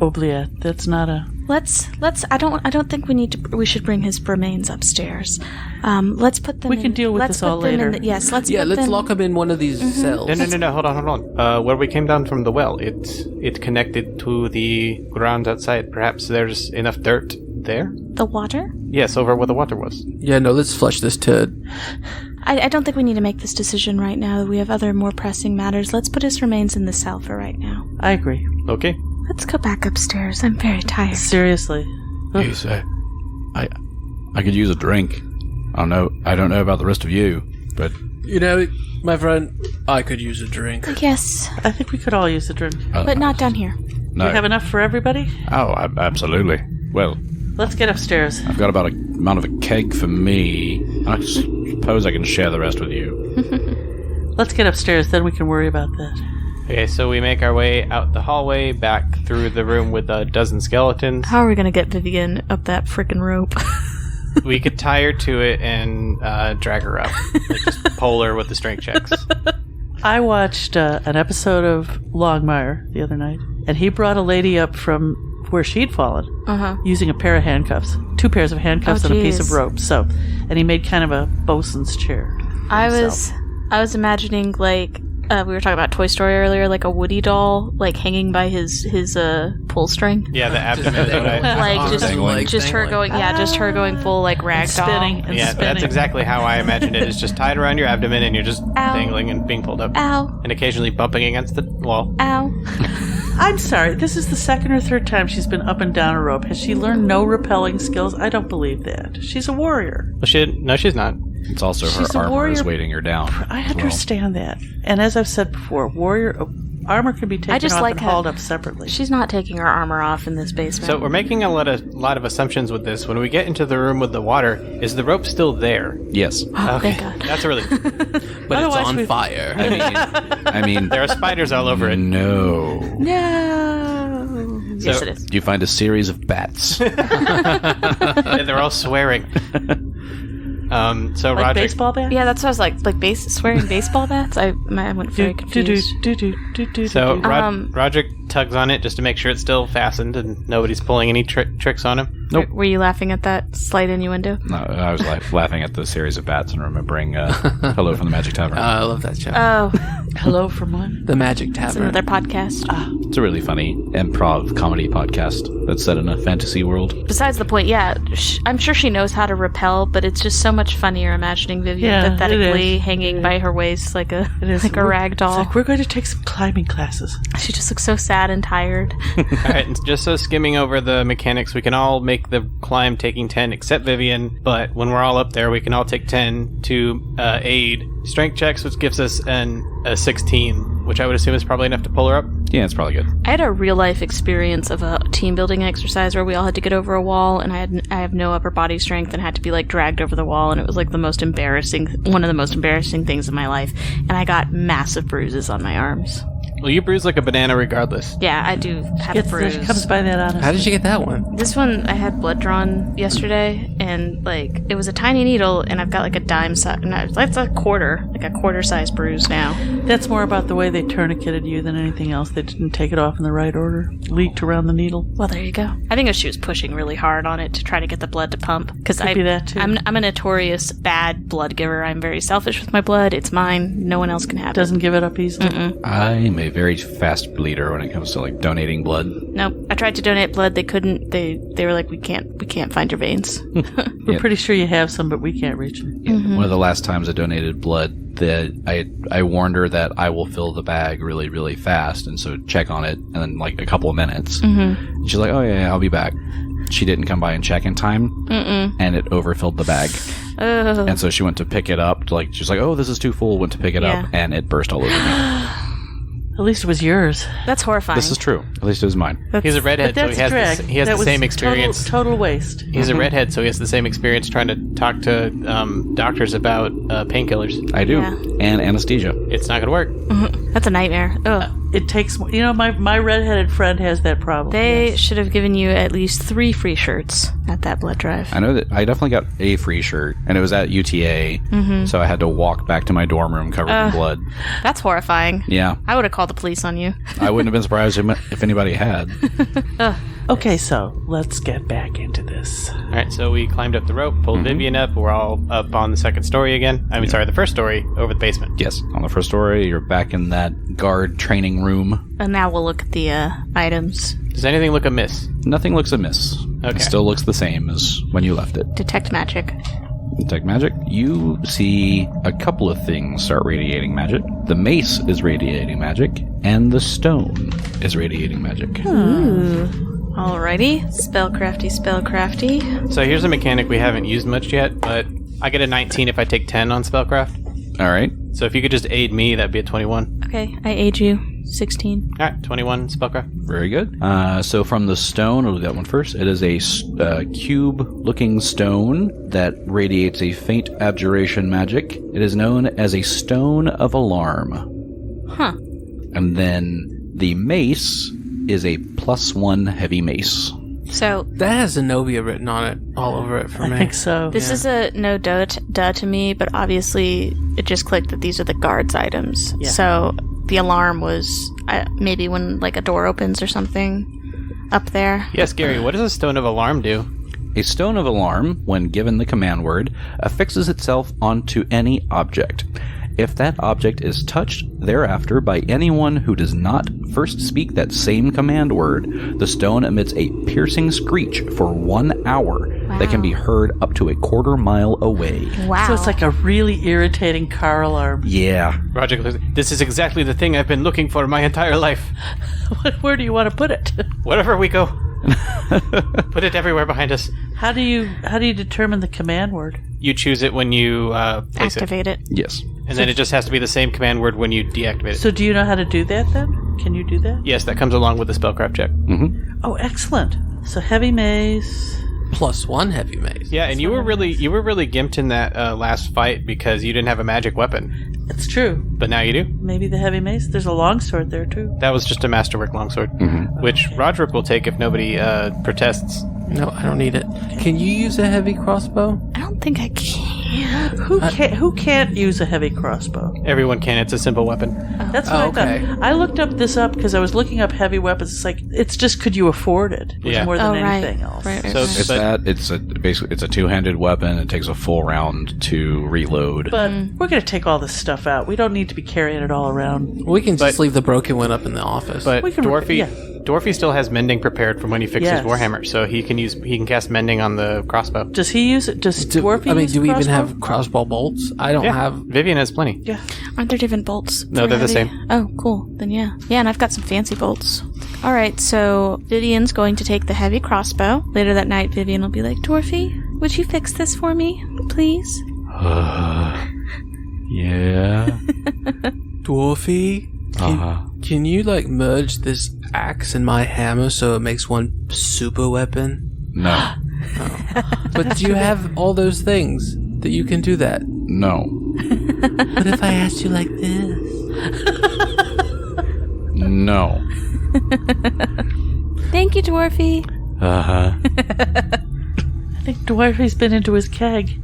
oubliette. That's not a... Let's I don't think we should bring his remains upstairs. Let's put them We can deal with this all later. Yes, let's Lock him in one of these cells. No, hold on. Where we came down from the well, it's connected to the ground outside. Perhaps there's enough dirt there? The water? Yes, over where the water was. Yeah, no, let's flush this turd. I don't think we need to make this decision right now. We have other more pressing matters. Let's put his remains in the cell for right now. I agree. Okay. Let's go back upstairs. I'm very tired. Seriously. You say, I could use a drink. I don't know about the rest of you, but You know, my friend, I could use a drink. Yes, I think we could all use a drink. but not down here. no. We have enough for everybody? Absolutely. Well, Let's get upstairs. I've got about a amount of a keg for me. I suppose I can share the rest with you. Let's get upstairs, then we can worry about that. Okay, so we make our way out the hallway, back through the room with a dozen skeletons. How are we gonna get Vivian up that frickin' rope? We could tie her to it and drag her up. Like, just pull her with the strength checks. I watched an episode of Longmire the other night, and he brought a lady up from where she'd fallen using a pair of handcuffs. 2 pairs of handcuffs and a piece of geez. rope. So, and he made kind of a bosun's chair. for I himself. was imagining like we were talking about Toy Story earlier, like a Woody doll, like hanging by his pull string. Yeah, the abdomen is what I... Like dangling. just her going, just her going full like rag doll. spinning and Yeah, spinning. that's exactly how I imagined it. It's just tied around your abdomen and you're just Ow. dangling and being pulled up. Ow, And occasionally bumping against the wall. ow. I'm sorry, this is the 2nd or 3rd time she's been up and down a rope. Has she learned no rappelling skills? I don't believe that. She's a warrior. Well, no, she's not. It's also She's her a armor warrior. is weighting her down. I understand that. And as I've said before, warrior armor can be taken just off like and how- hauled up separately. She's not taking her armor off in this basement. So we're making a lot of assumptions with this. When we get into the room with the water, is the rope still there? Yes. Thank God. That's a really... But Otherwise it's on we- fire. I mean, There are spiders all over it. no. No. Yes, So- it is. You find a series of bats. And they're all swearing. So like Roger... baseball bat? Yeah, that's what I was like swearing baseball bats. I went very confused. So Um, Roger tugs on it just to make sure it's still fastened and nobody's pulling any tricks on him. Nope. Were you laughing at that slight innuendo? No, I was laughing at the series of bats and remembering Hello from the Magic Tavern. I love that show. Oh, Hello from one. The Magic it's Tavern. another podcast. It's a really funny improv comedy podcast that's set in a fantasy world. Besides the point, yeah, I'm sure she knows how to rappel, but it's just so much funnier imagining Vivian Yeah, it pathetically is. hanging by her waist like a It is. like a rag It's doll. like, we're going to take some climbing classes. She just looks so sad and tired. All right, and just so skimming over the mechanics, we can all make the climb taking 10 except Vivian, but when we're all up there, we can all take 10 to aid strength checks, which gives us a 16, which I would assume is probably enough to pull her up. Yeah, it's probably good. I had a real life experience of a team building exercise where we all had to get over a wall, and I have no upper body strength and had to be like dragged over the wall, and it was like one of the most embarrassing things in my life, and I got massive bruises on my arms. Well, you bruise like a banana regardless. Yeah, I do have a bruise. She comes by that honestly. How did you get that one? This one, I had blood drawn yesterday, and like it was a tiny needle, and I've got like a dime size. No, that's a quarter size bruise now. That's more about the way they tourniqueted you than anything else. They didn't take it off in the right order. Leaked around the needle. Well, there you go. I think she was pushing really hard on it to try to get the blood to pump. Because Could be that, too. I'm a notorious bad blood giver. I'm very selfish with my blood. It's mine. No one else can have Doesn't give it up easily. I'm a very fast bleeder when it comes to like donating blood. Nope. I tried to donate blood. They couldn't. They were like, we can't find your veins. We're pretty sure you have some, but we can't reach them. Yeah, one of the last times I donated blood, I warned her that I will fill the bag really, really fast, and so check on it in like a couple of minutes. And she's like, oh yeah, I'll be back. She didn't come by and check in time, and it overfilled the bag. And so she went to pick it up. Like she's like, oh, this is too full. Went to pick it up, and it burst all over me. At least it was yours. That's horrifying. This is true. At least it was mine. He's a redhead, so he has the same experience. Total waste. He's a redhead, so he has the same experience trying to talk to doctors about painkillers. I do. Yeah. And anesthesia. It's not going to work. That's a nightmare. Ugh. It takes... my redheaded friend has that problem. They should have given you at least 3 free shirts at that blood drive. I know that I definitely got a free shirt, and it was at UTA, so I had to walk back to my dorm room covered in blood. That's horrifying. Yeah. I would have called the police on you. I wouldn't have been surprised if anybody had. Okay, so let's get back into this. All right, so we climbed up the rope, pulled Vivian up. We're all up on the second story again. The first story over the basement. Yes, on the first story, you're back in that guard training room. And now we'll look at the items. Does anything look amiss? Nothing looks amiss. Okay. It still looks the same as when you left it. Detect magic. Detect magic. You see a couple of things start radiating magic. The mace is radiating magic, and the stone is radiating magic. Ooh. Alrighty. Spellcrafty. So here's a mechanic we haven't used much yet, but I get a 19 if I take 10 on spellcraft. All right. So if you could just aid me, that'd be a 21. Okay, I aid you. 16. All right, 21 spellcraft. Very good. So from the stone, I'll do that one first. It is a cube-looking stone that radiates a faint abjuration magic. It is known as a stone of alarm. Huh. And then the mace is a +1 heavy mace. So that has Zenobia written on it, all over it for me. I think so. This is a no duh to me, but obviously it just clicked that these are the guards' items. Yeah. So the alarm was maybe when like a door opens or something up there. Yes, Gary, what does a stone of alarm do? A stone of alarm, when given the command word, affixes itself onto any object. If that object is touched thereafter by anyone who does not first speak that same command word, the stone emits a piercing screech for 1 hour that can be heard up to a quarter mile away. Wow. So it's like a really irritating car alarm. Yeah. Roger, this is exactly the thing I've been looking for my entire life. Where do you want to put it? Wherever we go. Put it everywhere behind us. How do you determine the command word? You choose it when you place activate it. Yes. And then it just has to be the same command word when you deactivate it. So do you know how to do that then? Can you do that? Yes, that comes along with the spellcraft check. Mm-hmm. Oh, excellent. So heavy mace. +1 heavy mace. Yeah, and you were really gimped in that last fight because you didn't have a magic weapon. It's true. But now you do. Maybe the heavy mace. There's a longsword there too. That was just a masterwork longsword, which Roderick will take if nobody protests. No, I don't need it. Can you use a heavy crossbow? I don't think I can. Who can't use a heavy crossbow? Everyone can. It's a simple weapon. That's what I okay. thought. I looked up this up because I was looking up heavy weapons. It's like it's just could you afford it? It was Yeah. more than right. anything else. Right. So It's that. It's a two-handed weapon. It takes a full round to reload. But we're going to take all this stuff out. We don't need to be carrying it all around. We can just leave the broken one up in the office. But We can- Dwarfy still has mending prepared from when he fixed Yes. his warhammer, so he can cast mending on the crossbow. Does he use it? Does Dwarfy use do we even crossbow? have crossbow bolts? I don't have. Vivian has plenty. Yeah. Aren't there different bolts? No, for they're the heavy? same. Oh, cool. Then yeah. Yeah, and I've got some fancy bolts. All right, so Vivian's going to take the heavy crossbow. Later that night, Vivian will be like, Dwarfy, would you fix this for me, please? Yeah. Dwarfy? Can you, merge this axe and my hammer so it makes one super weapon? No. But do you have all those things that you can do that? No. What if I asked you like this? No. Thank you, Dwarfy. Uh-huh. I think Dwarfy's been into his keg.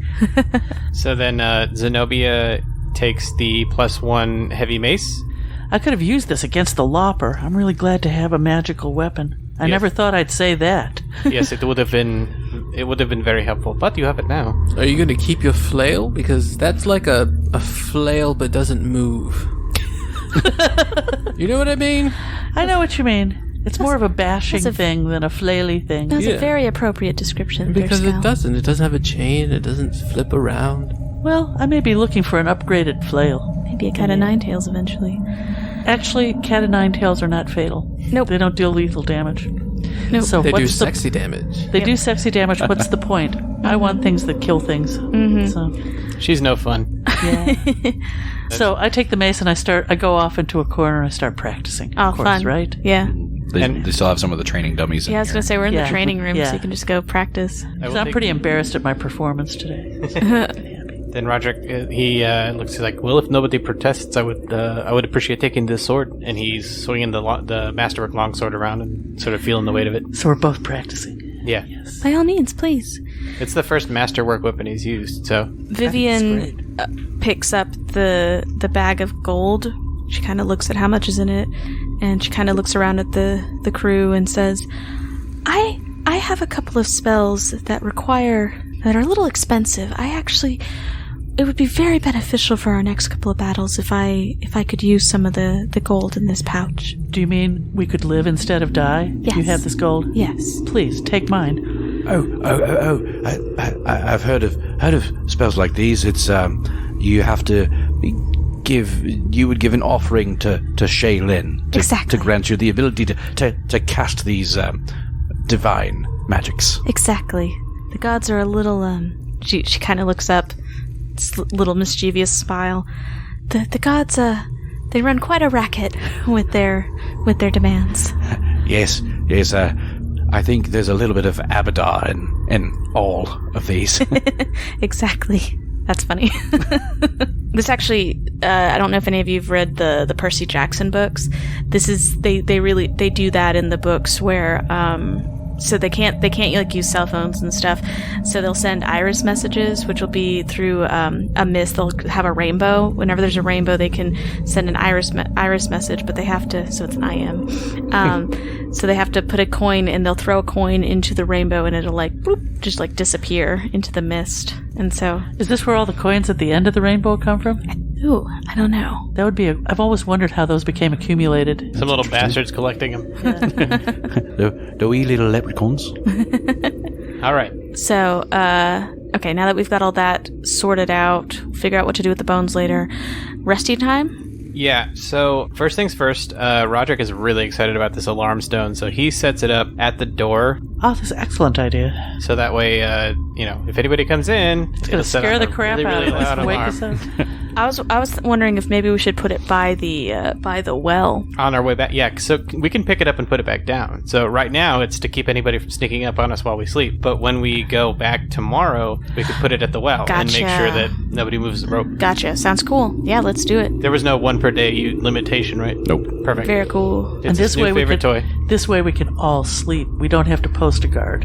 So then Zenobia takes the +1 heavy mace. I could have used this against the Lopper. I'm really glad to have a magical weapon. I Yes. never thought I'd say that. Yes, it would have been very helpful, but you have it now. Are you going to keep your flail? Because that's like a flail but doesn't move. You know what I mean? I know what you mean. It's more of a bashing thing than a flaily thing. That's a very appropriate description. Because it doesn't. It doesn't have a chain. It doesn't flip around. Well, I may be looking for an upgraded flail. Maybe a cat of nine tails eventually. Actually, cat of nine tails are not fatal. Nope. They don't deal lethal damage. Nope. So They do sexy damage. They do sexy damage. What's the point? I want things that kill things. So, She's no fun. yeah. So I take the mace and I go off into a corner and I start practicing. Oh, of course, fun. right? Yeah. They still have some of the training dummies in Yeah, I was going to say, we're in the Yeah. training room, Yeah. so you can just go practice. I'm pretty embarrassed at my performance today. Then Roderick, he looks like, well, if nobody protests, I would appreciate taking this sword. And he's swinging the masterwork longsword around and sort of feeling the weight of it. So we're both practicing. Yeah. By all means, please. It's the first masterwork weapon he's used, so... Vivian picks up the bag of gold. She kind of looks at how much is in it, and she kind of looks around at the crew and says, I have a couple of spells that are a little expensive. It would be very beneficial for our next couple of battles if I could use some of the gold in this pouch. Do you mean we could live instead of die? Yes. You have this gold? Yes. Please, take mine. I've heard of spells like these. It's you have to you would give an offering to Shaylin Exactly. to grant you the ability to cast these divine magics. Exactly. The gods are a little, she kind of looks up, this little mischievous smile. The gods, they run quite a racket with their demands. Yes. I think there's a little bit of Abadar in all of these. Exactly. That's funny. This actually, I don't know if any of you have read the Percy Jackson books. This is, they do that in the books where, so they can't like use cell phones and stuff. So they'll send iris messages, which will be through a mist. They'll have a rainbow. Whenever there's a rainbow, they can send an iris message, but they have to. So it's an IM. So they have to put a coin, and they'll throw a coin into the rainbow, and it'll like bloop, just like disappear into the mist. And so, Is this where all the coins at the end of the rainbow come from? ooh, I don't know. That would be I've always wondered how those became accumulated. Some little bastards collecting them. The wee little leprechauns. All right. So, okay, now that we've got all that sorted out, figure out what to do with the bones later. Resting time? Yeah, so first things first, Roderick is really excited about this alarm stone, so he sets it up at the door. Oh, that's an excellent idea. So that way, if anybody comes in, It's going to scare the crap out of us and wake us up. I was wondering if maybe we should put it by the well. On our way back, yeah, so we can pick it up and put it back down. So right now, it's to keep anybody from sneaking up on us while we sleep. But when we go back tomorrow, we could put it at the well and make Gotcha. sure that nobody moves the rope. Gotcha. Sounds cool. Yeah, let's do it. There was no 1 per day limitation, right? Nope. Perfect. Very cool. It's And this his new way we favorite toy. This way we can all sleep. We don't have to post a guard.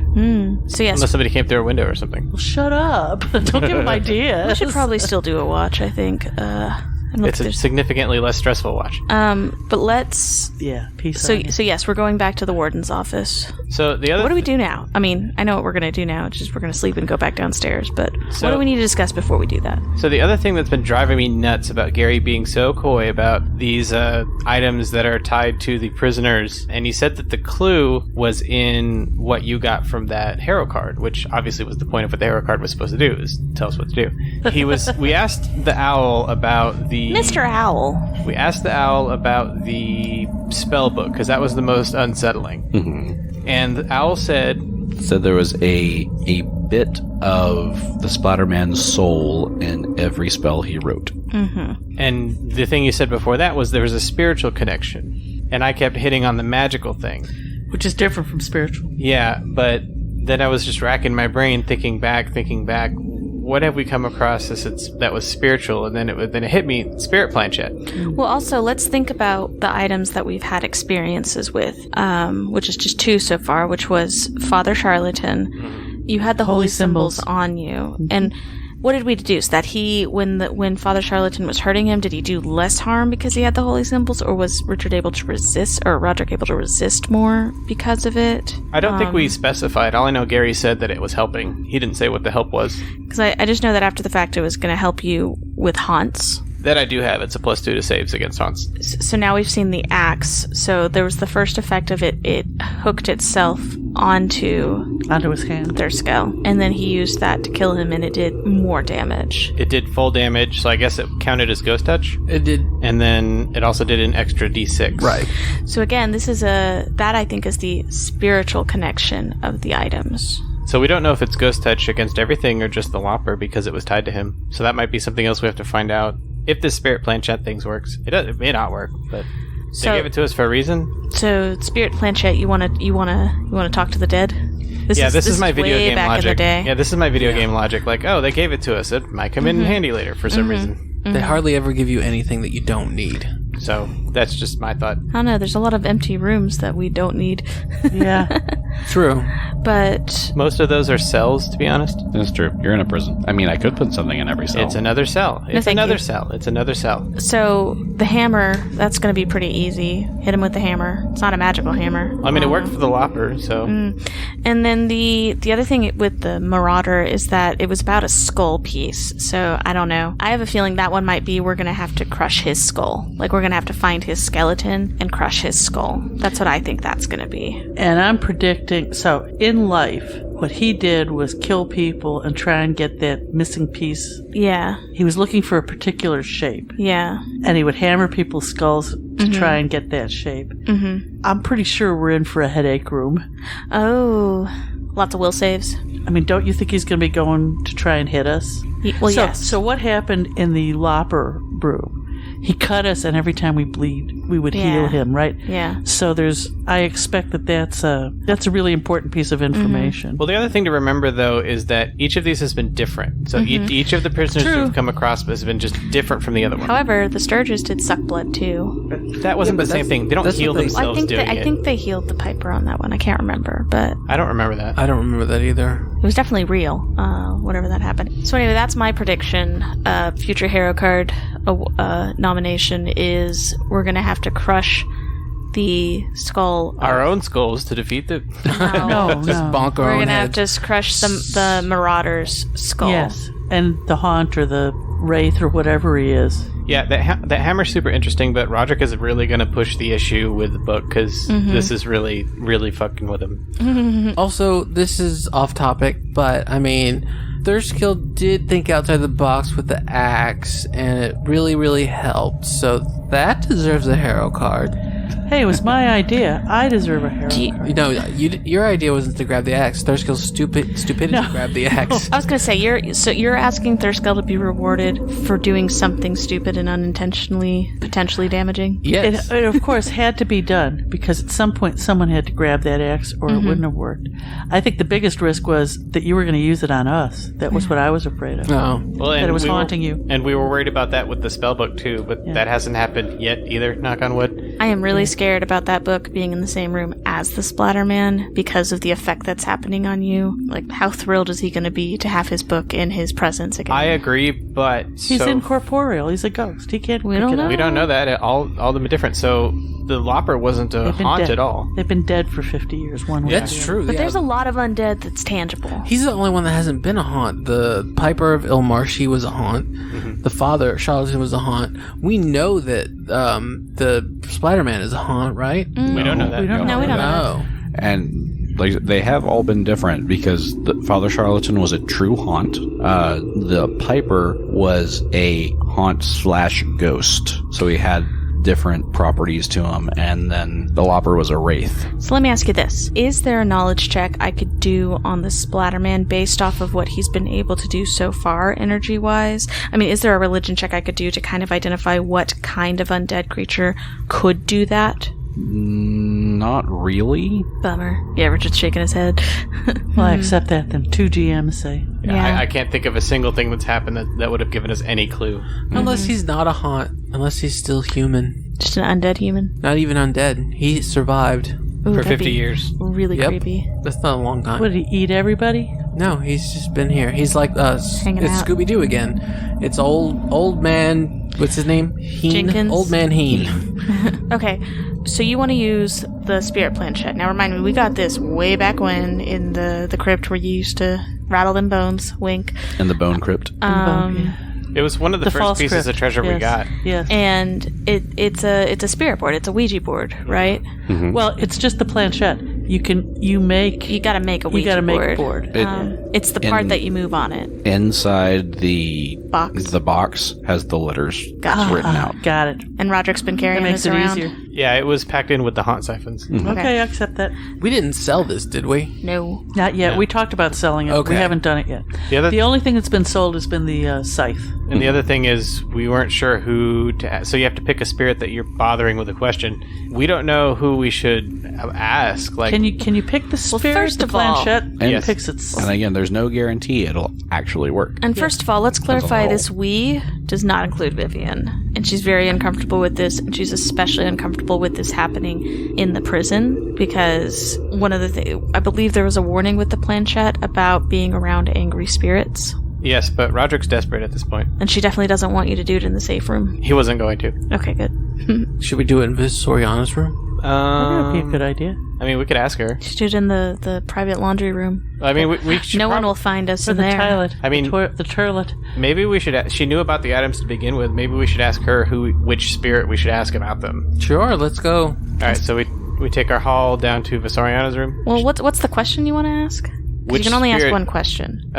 So yes, Unless somebody came through a window or something. Well, shut up. Don't give them ideas. we should probably still do a watch. I think. I don't know It's if a there's- significantly less stressful watch. but let's. Yeah, peace So out. yes, we're going back to the warden's office. So the other What do we do now? I mean, I know what we're going to do now. It's just we're going to sleep and go back downstairs. But what do we need to discuss before we do that? So the other thing that's been driving me nuts about Gary being so coy about these items that are tied to the prisoners, and he said that the clue was in what you got from that Harrow card, which obviously was the point of what the Harrow card was supposed to do, is tell us what to do. We asked the owl about the... Mr. Owl. We asked the owl about the spell book, because that was the most unsettling. Mm-hmm. And the owl said There was a bit of the Splatterman's soul in every spell he wrote. And the thing you said before that was there was a spiritual connection. And I kept hitting on the magical thing. Which is different from spiritual. Yeah, but then I was just racking my brain, thinking back. What have we come across that was spiritual? And then it hit me, spirit planchette. Well, also, let's think about the items that we've had experiences with, which is just 2 so far, which was Father Charlatan. You had the holy symbols on you. And what did we deduce? That when Father Charlatan was hurting him, did he do less harm because he had the holy symbols? Or was Roderick able to resist more because of it? I don't think we specified. All I know, Gary said that it was helping. He didn't say what the help was. Because I just know that after the fact, it was going to help you with haunts. That I do have. It's a +2 to saves against haunts. So now we've seen the axe. So there was the first effect of it. It hooked itself onto his hand, their skull, and then he used that to kill him, and it did more damage. It did full damage, so I guess it counted as ghost touch. It did, and then it also did an extra d6. Right. So again, this is that I think is the spiritual connection of the items. So we don't know if it's ghost touch against everything or just the Lopper because it was tied to him. So that might be something else we have to find out. If this spirit planchette thing works, it may not work, but they gave it to us for a reason. So spirit planchette, you want to talk to the dead? This is my video game back logic. In the day. Yeah, this is my video game logic. Like, oh, they gave it to us. It might come in handy later for some reason. They hardly ever give you anything that you don't need. So that's just my thought. I don't know. There's a lot of empty rooms that we don't need. Yeah. True. But most of those are cells, to be honest. That's true. You're in a prison. I mean, I could put something in every cell. It's another cell. It's another cell. It's another cell. So the hammer, that's going to be pretty easy. Hit him with the hammer. It's not a magical hammer. I mean, it worked for the Lopper, so. And then the other thing with the Marauder is that it was about a skull piece. So I don't know. I have a feeling that one might be we're going to have to crush his skull. Like, we're going to have to find his skeleton and crush his skull. That's what I think that's going to be. And I'm predicting, so in life, what he did was kill people and try and get that missing piece. Yeah. He was looking for a particular shape. Yeah. And he would hammer people's skulls to try and get that shape. I'm pretty sure we're in for a headache room. Oh, lots of will saves. I mean, don't you think he's going to be going to try and hit us? Yes. So what happened in the Lopper room? He cut us, and every time we bleed, we would heal him, right? Yeah. So I expect that's a really important piece of information. Well, the other thing to remember, though, is that each of these has been different. So each of the prisoners we've come across has been just different from the other one. However, the Sturges did suck blood, too. But that wasn't the same thing. They don't heal themselves I think they healed the Piper on that one. I can't remember, but... I don't remember that. I don't remember that either. It was definitely real, whatever that happened. So anyway, that's my prediction. Future Hero card nomination is we're going to have to crush the skull. Our own skulls to defeat the... No. Just bonk our We're own going to have heads. to crush the Marauder's skull. Yes, and the Haunt or the Wraith or whatever he is. Yeah, that hammer's super interesting, but Roderick is really going to push the issue with the book because this is really, really fucking with him. Also, this is off topic, but I mean, Thurskill did think outside the box with the axe, and it really, really helped. So that deserves a hero card. Hey, it was my idea. I deserve a hero card. You know, your idea wasn't to grab the axe. Thurskill's stupidity grabbed the axe. I was going to say, you're asking Thurskill to be rewarded for doing something stupid and unintentionally, potentially damaging? Yes. It of course had to be done because at some point someone had to grab that axe or it wouldn't have worked. I think the biggest risk was that you were going to use it on us. That was what I was afraid of. No. Well, that it was haunting you. And we were worried about that with the spellbook too, but that hasn't happened yet either, knock on wood. I am really scared about that book being in the same room as the Splatterman because of the effect that's happening on you. Like, how thrilled is he going to be to have his book in his presence again? I agree, but he's incorporeal. He's a ghost. He can't. We don't know. We don't know that. All of them are different. So the Lopper wasn't a haunt at all. They've been dead for 50 years. That's true. But there's a lot of undead that's tangible. He's the only one that hasn't been a haunt. The Piper of Ilmarsh was a haunt. The father, Charlatan, was a haunt. We know that the Splatterman is a haunt, right? We don't know that. We don't know that. And like they have all been different because the Father Charlatan was a true haunt. The Piper was a haunt / ghost, so he had different properties to him, and then the Lopper was a wraith. So let me ask you this. Is there a knowledge check I could do on the Splatterman based off of what he's been able to do so far, energy-wise? I mean, is there a religion check I could do to kind of identify what kind of undead creature could do that? Not really. Bummer. Yeah, Richard's shaking his head. Well, I accept that then. 2 GMs say. Yeah. I can't think of a single thing that's happened that would have given us any clue. Unless he's not a haunt. Unless he's still human. Just an undead human? Not even undead. He survived. Ooh, for that'd 50 be years. Really creepy. That's not a long time. Would he eat everybody? No, he's just been here. He's like us. Hanging It's out. Scooby-Doo again. It's old man... What's his name? Heen? Jenkins? Old man Heen. Okay, so you want to use the spirit planchette. Now remind me, we got this way back when in the crypt where you used to rattle them bones. Wink. In the bone crypt. It was one of the first pieces of treasure we got. Yes. And it's a spirit board. It's a Ouija board, right? Mm-hmm. Well, it's just the planchette. You gotta make a Ouija board. It's the part that you move on it. Inside the box has the letters written out. Got it. And Roderick's been carrying makes this it around. easier. Yeah, it was packed in with the haunt siphons. Mm-hmm. Okay, I accept that. We didn't sell this, did we? No. Not yet. Yeah. We talked about selling it. Okay. We haven't done it yet. The only thing that's been sold has been the scythe. And the other thing is, we weren't sure who to ask. So you have to pick a spirit that you're bothering with a question. We don't know who we should ask. Like, Can you pick the spirit? first the of all- planchette Yes. picks its. And again, there's no guarantee it'll actually work. And first of all, let's clarify roll. this we does not include Vivian. And she's very uncomfortable with this, and she's especially uncomfortable with this happening in the prison because one of the things, I believe there was a warning with the planchette about being around angry spirits. yes, but Roderick's desperate at this point. And she definitely doesn't want you to do it in the safe room. He wasn't going to. Okay, good. Should we do it in Miss Soriana's room? That would be a good idea. I mean, we could ask her. She did it in the private laundry room. I mean, we should No one will find us Or in the there. toilet. I mean- the toilet. Maybe we should. She knew about the items to begin with. Maybe we should ask her which spirit we should ask about them. Sure, let's go. All right, so we take our haul down to Visoriana's room. Well, what's the question you want to ask? 'Cause Which you can only ask spirit- one question.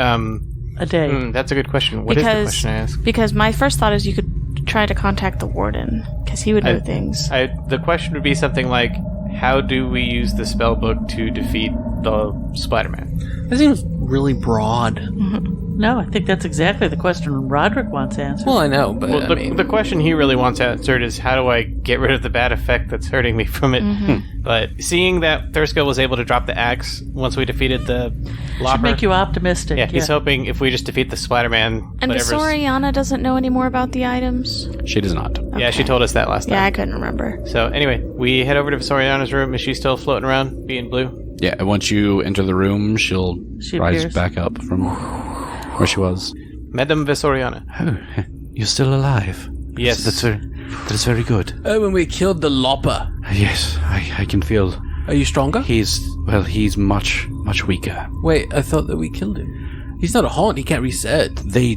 A day. That's a good question. What is the question I ask? Because my first thought is you could try to contact the warden, because he would know things. The question would be something like, how do we use the spell book to defeat the Spider-Man? That seems really broad. No, I think that's exactly the question Roderick wants answered. Well, I know, but Well, I mean, the question he really wants answered is, how do I get rid of the bad effect that's hurting me from it? But seeing that Thurskill was able to drop the axe once we defeated the Lopper, should make you optimistic. yeah, he's hoping if we just defeat the Spider-Man, And whatever's... Visoriana doesn't know any more about the items? She does not. Yeah, she told us that last Yeah, I time. couldn't remember. So anyway, we head over to Visoriana's room. Is she still floating around, being blue? Yeah, and once you enter the room, she'll She rise appears. back up from where she was. Madame Visoriana. Oh, you're still alive. Yes. That's very good. oh, when we killed the Lopper, Yes, I can feel are you stronger? he's much weaker. Wait, I thought that we killed him. He's not a haunt. He can't reset. They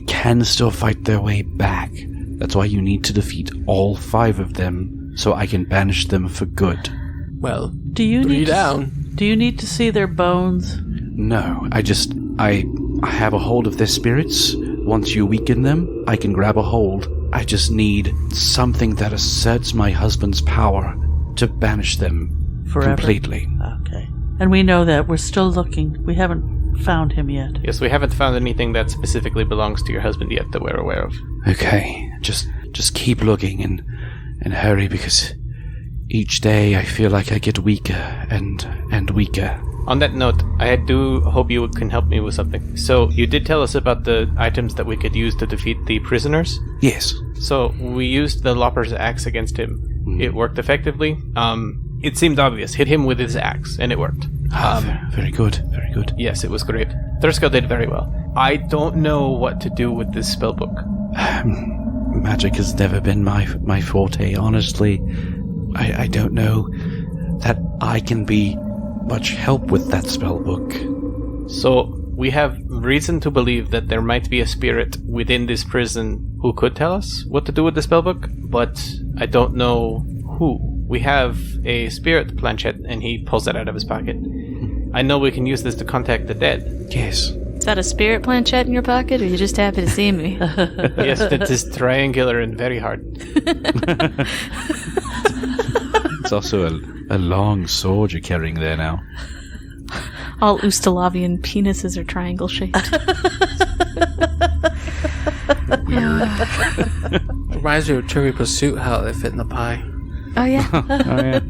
can still fight their way back. That's why you need to defeat all 5 of them so I can banish them for good. Well, Do you 3 need down. Do you need to see their bones? No, I have a hold of their spirits. Once you weaken them, I can grab a hold. I just need something that asserts my husband's power to banish them Forever? completely. Okay. And we know that. We're still looking. We haven't found him yet. Yes, we haven't found anything that specifically belongs to your husband yet that we're aware of. Okay, just keep looking and hurry, because each day I feel like I get weaker and weaker. On that note, I do hope you can help me with something. So, you did tell us about the items that we could use to defeat the prisoners. Yes. So, we used the Lopper's axe against him. It worked effectively. It seemed obvious. Hit him with his axe, and it worked. Very good, very good. Yes, it was great. Thurskill did very well. I don't know what to do with this spellbook. Magic has never been my forte, honestly. I don't know that I can be much help with that spellbook. So, we have reason to believe that there might be a spirit within this prison who could tell us what to do with the spellbook, but I don't know who. We have a spirit planchette, and he pulls that out of his pocket. I know we can use this to contact the dead. Yes. Is that a spirit planchette in your pocket, or are you just happy to see me? Yes, that is triangular and very hard. It's also a long sword you're carrying there now. All Ustalavian penises are triangle shaped. Reminds me of Trivial Pursuit, how they fit in the pie. Oh, yeah. Oh, yeah.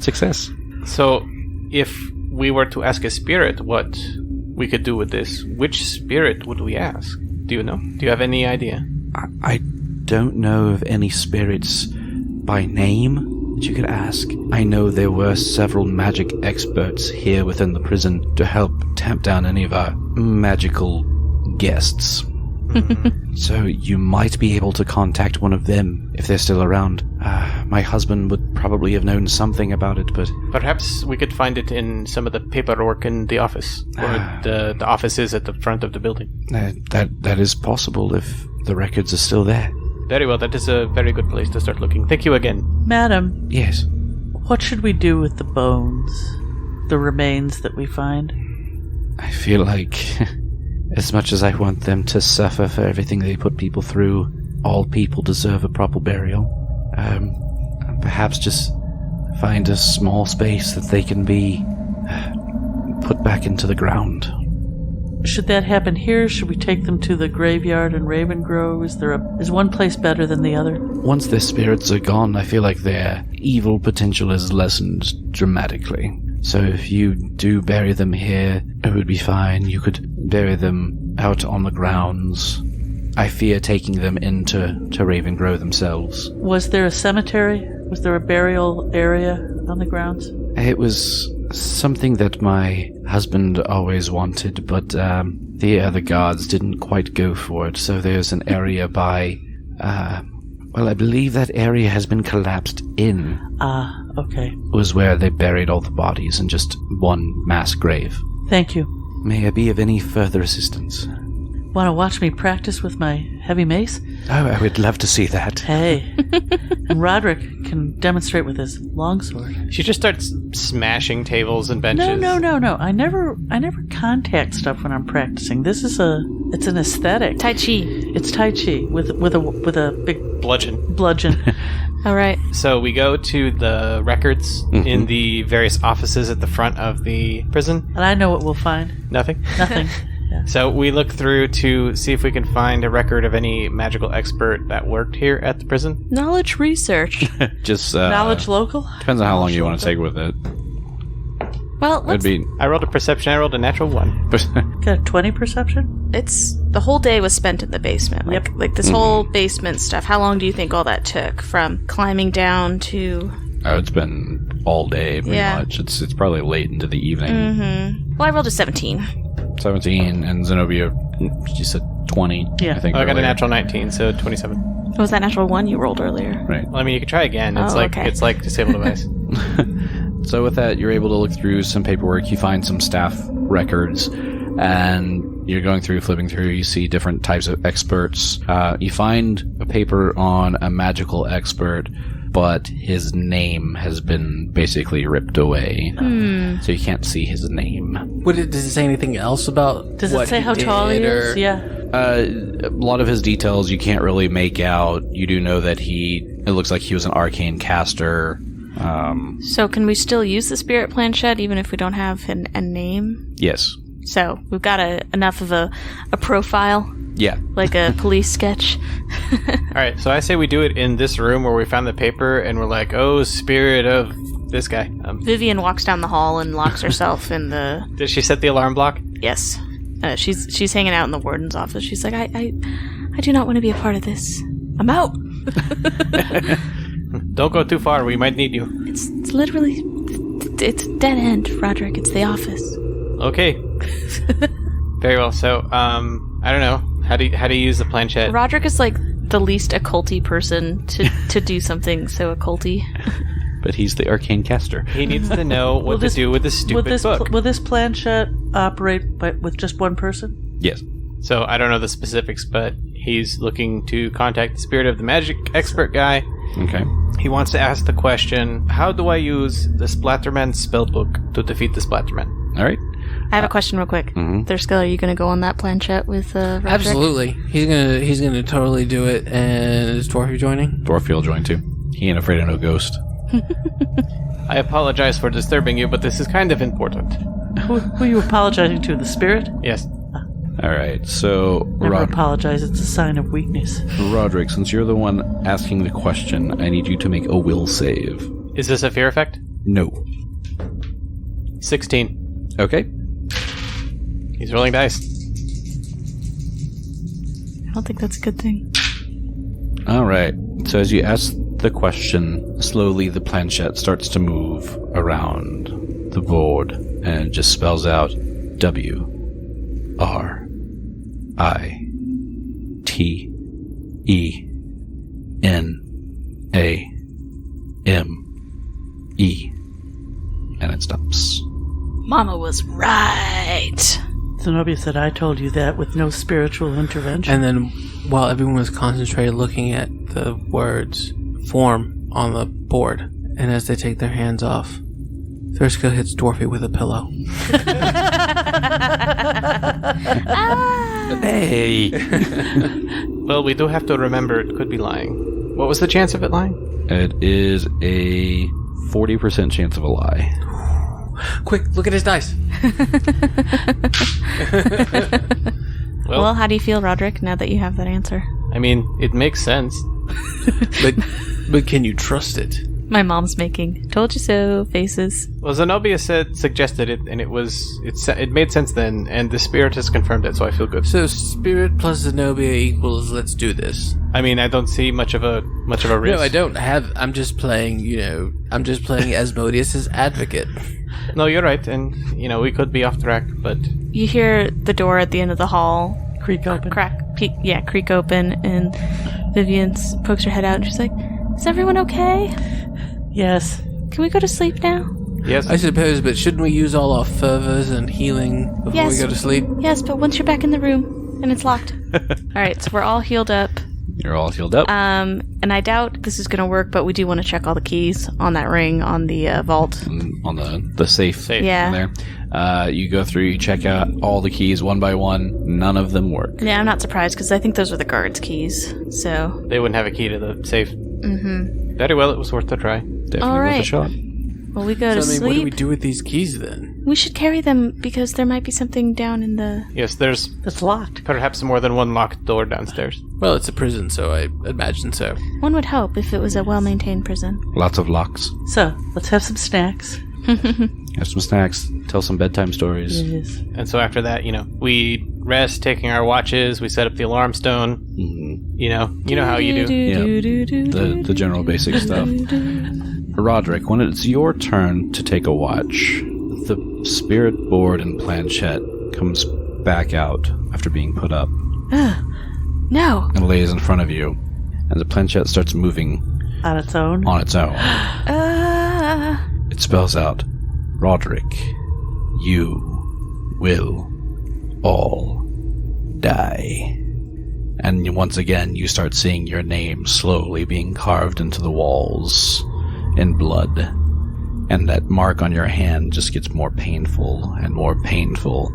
Success. So, if we were to ask a spirit what we could do with this, which spirit would we ask? Do you know? Do you have any idea? I don't know of any spirits by name that you could ask. I know there were several magic experts here within the prison to help tamp down any of our magical guests. So you might be able to contact one of them if they're still around. My husband would probably have known something about it, but... Perhaps we could find it in some of the paperwork in the office, where the office is at the front of the building. That is possible if the records are still there. Very well, that is a very good place to start looking. Thank you again. Madam, Yes. what should we do with the bones? The remains that we find? I feel like, as much as I want them to suffer for everything they put people through, all people deserve a proper burial. Perhaps just find a small space that they can be put back into the ground. Should that happen here? Should we take them to the graveyard in Ravengrove? Is one place better than the other? Once their spirits are gone, I feel like their evil potential is lessened dramatically. So if you do bury them here, it would be fine. You could bury them out on the grounds. I fear taking them into Ravengrove themselves. Was there a cemetery? Was there a burial area on the grounds? It was something that my husband always wanted, but the other guards didn't quite go for it. So there's an area by... I believe that area has been collapsed in. Okay. Was where they buried all the bodies in just one mass grave. Thank you. May I be of any further assistance? Want to watch me practice with my heavy mace? Oh, I would love to see that. Hey. And Roderick can demonstrate with his longsword. She just starts smashing tables and benches. No. I never contact stuff when I'm practicing. It's an aesthetic. Tai Chi. It's Tai Chi with a big Bludgeon. All right. So we go to the records in the various offices at the front of the prison. And I know what we'll find. Nothing? Nothing. Yeah. So we look through to see if we can find a record of any magical expert that worked here at the prison. Knowledge research. Just Knowledge local? depends on how long you want to take with it. Well, let's... I rolled a perception. I rolled a natural 1. Got a 20 perception? It's... The whole day was spent in the basement. Like this whole basement stuff. How long do you think all that took? From climbing down to... Oh, it's been all day, pretty much. It's probably late into the evening. Mm-hmm. Well, I rolled a 17. 17, and Zenobia, she said 20. Yeah. I think I got a earlier. natural 19, so 27. What was that natural 1 you rolled earlier? Right. Well, I mean, you could try again. It's okay. It's like disable device. So with that, you're able to look through some paperwork. You find some staff records, and you're going through, flipping through. You see different types of experts. You find a paper on a magical expert, but his name has been basically ripped away. So you can't see his name. Does it say anything else about Does what it say how did, tall he is? or- Yeah. A lot of his details you can't really make out. You do know that it looks like he was an arcane caster. So can we still use the spirit planchette even if we don't have a name? Yes. So we've got enough of a profile, Yeah. like a police sketch. All right, so I say we do it in this room where we found the paper, and we're like, oh, spirit of this guy. Vivian walks down the hall and locks herself in the... Did she set the alarm block? Yes. She's hanging out in the warden's office. She's like, I do not want to be a part of this. I'm out. Don't go too far. We might need you. It's literally... It's a dead end, Roderick. It's the office. Okay. Very well. So, I don't know. How do you use the planchette? Roderick is like the least occulty person to do something so occulty. But he's the arcane caster. He needs to know what to do with this stupid book. Will this planchette operate with just one person? Yes. So I don't know the specifics, but he's looking to contact the spirit of the magic expert guy. Okay. He wants to ask the question, how do I use the Splatterman spellbook to defeat the Splatterman? All right. I have a question real quick. Thurskill, are you going to go on that planchette with Roderick? Absolutely. He's gonna totally do it. And is Dwarfy joining? Dwarfy will join too. He ain't afraid of no ghost. I apologize for disturbing you, but this is kind of important. Who are you apologizing to? The spirit? Yes. All right. So, Never apologize. It's a sign of weakness. Roderick, since you're the one asking the question, I need you to make a will save. Is this a fear effect? No. 16. Okay. He's rolling dice. I don't think that's a good thing. All right. So as you ask the question, slowly the planchette starts to move around the board, and it just spells out W-R-I-C. And it stops. Mama was right. Zenobia said, I told you that with no spiritual intervention. And then, while everyone was concentrated looking at the words form on the board, and as they take their hands off, Thurskill hits Dwarfy with a pillow. Hey! Well, we do have to remember it could be lying. What was the chance of it lying? It is a 40% chance of a lie. Quick, look at his dice. Well, how do you feel, Roderick, now that you have that answer? I mean, it makes sense. But can you trust it? My mom's making "told you so" faces. Well, Zenobia suggested it, and it made sense then, and the spirit has confirmed it, so I feel good. So spirit plus Zenobia equals let's do this. I mean, I don't see much of a risk. No, I don't have. I'm just playing. Asmodeus's advocate. No, you're right, and we could be off track, but You hear the door at the end of the hall Creak open. creak open, and Vivian pokes her head out, and she's like, "Is everyone okay? Yes. Can we go to sleep now?" yes. I suppose, but shouldn't we use all our fervors and healing before Yes. we go to sleep? Yes, but once you're back in the room and it's locked. Alright, so we're all healed up. You're all healed up. And I doubt this is going to work, but we do want to check all the keys on that ring on the vault. On the safe. Yeah. There. You go through, you check out all the keys one by one. None of them work. Yeah, I'm not surprised, because I think those were the guards' keys. So, They wouldn't have a key to the safe. Mm-hmm. Very well, it was worth a try. Definitely All worth a right. shot. well, we go to What do sleep. we do with these keys then? We should carry them, because there might be something down in the... Yes, there's It's locked. perhaps more than one locked door downstairs. Well, it's a prison, so I imagine so. One would hope if it was a well-maintained prison. Lots of locks. So, let's have some snacks. Have some snacks. Tell some bedtime stories. Yes. And so after that, we rest, taking our watches, we set up the alarm stone. Mhm. You know how you do. The general basic stuff. Roderick, when it's your turn to take a watch, the spirit board and planchette comes back out after being put up No. and lays in front of you, and the planchette starts moving On its own. on its own. It spells out, Roderick, you will all die. And once again, you start seeing your name slowly being carved into the walls in blood. And that mark on your hand just gets more painful and more painful.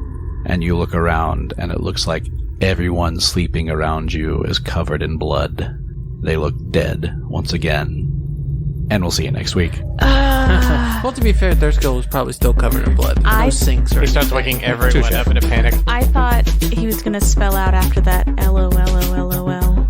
And you look around, and it looks like everyone sleeping around you is covered in blood. They look dead once again. And we'll see you next week. Well, to be fair, Thurskill was probably still covered in blood. There's no sinks or He starts waking everyone up in a panic. I thought he was going to spell out after that LOLOLOL.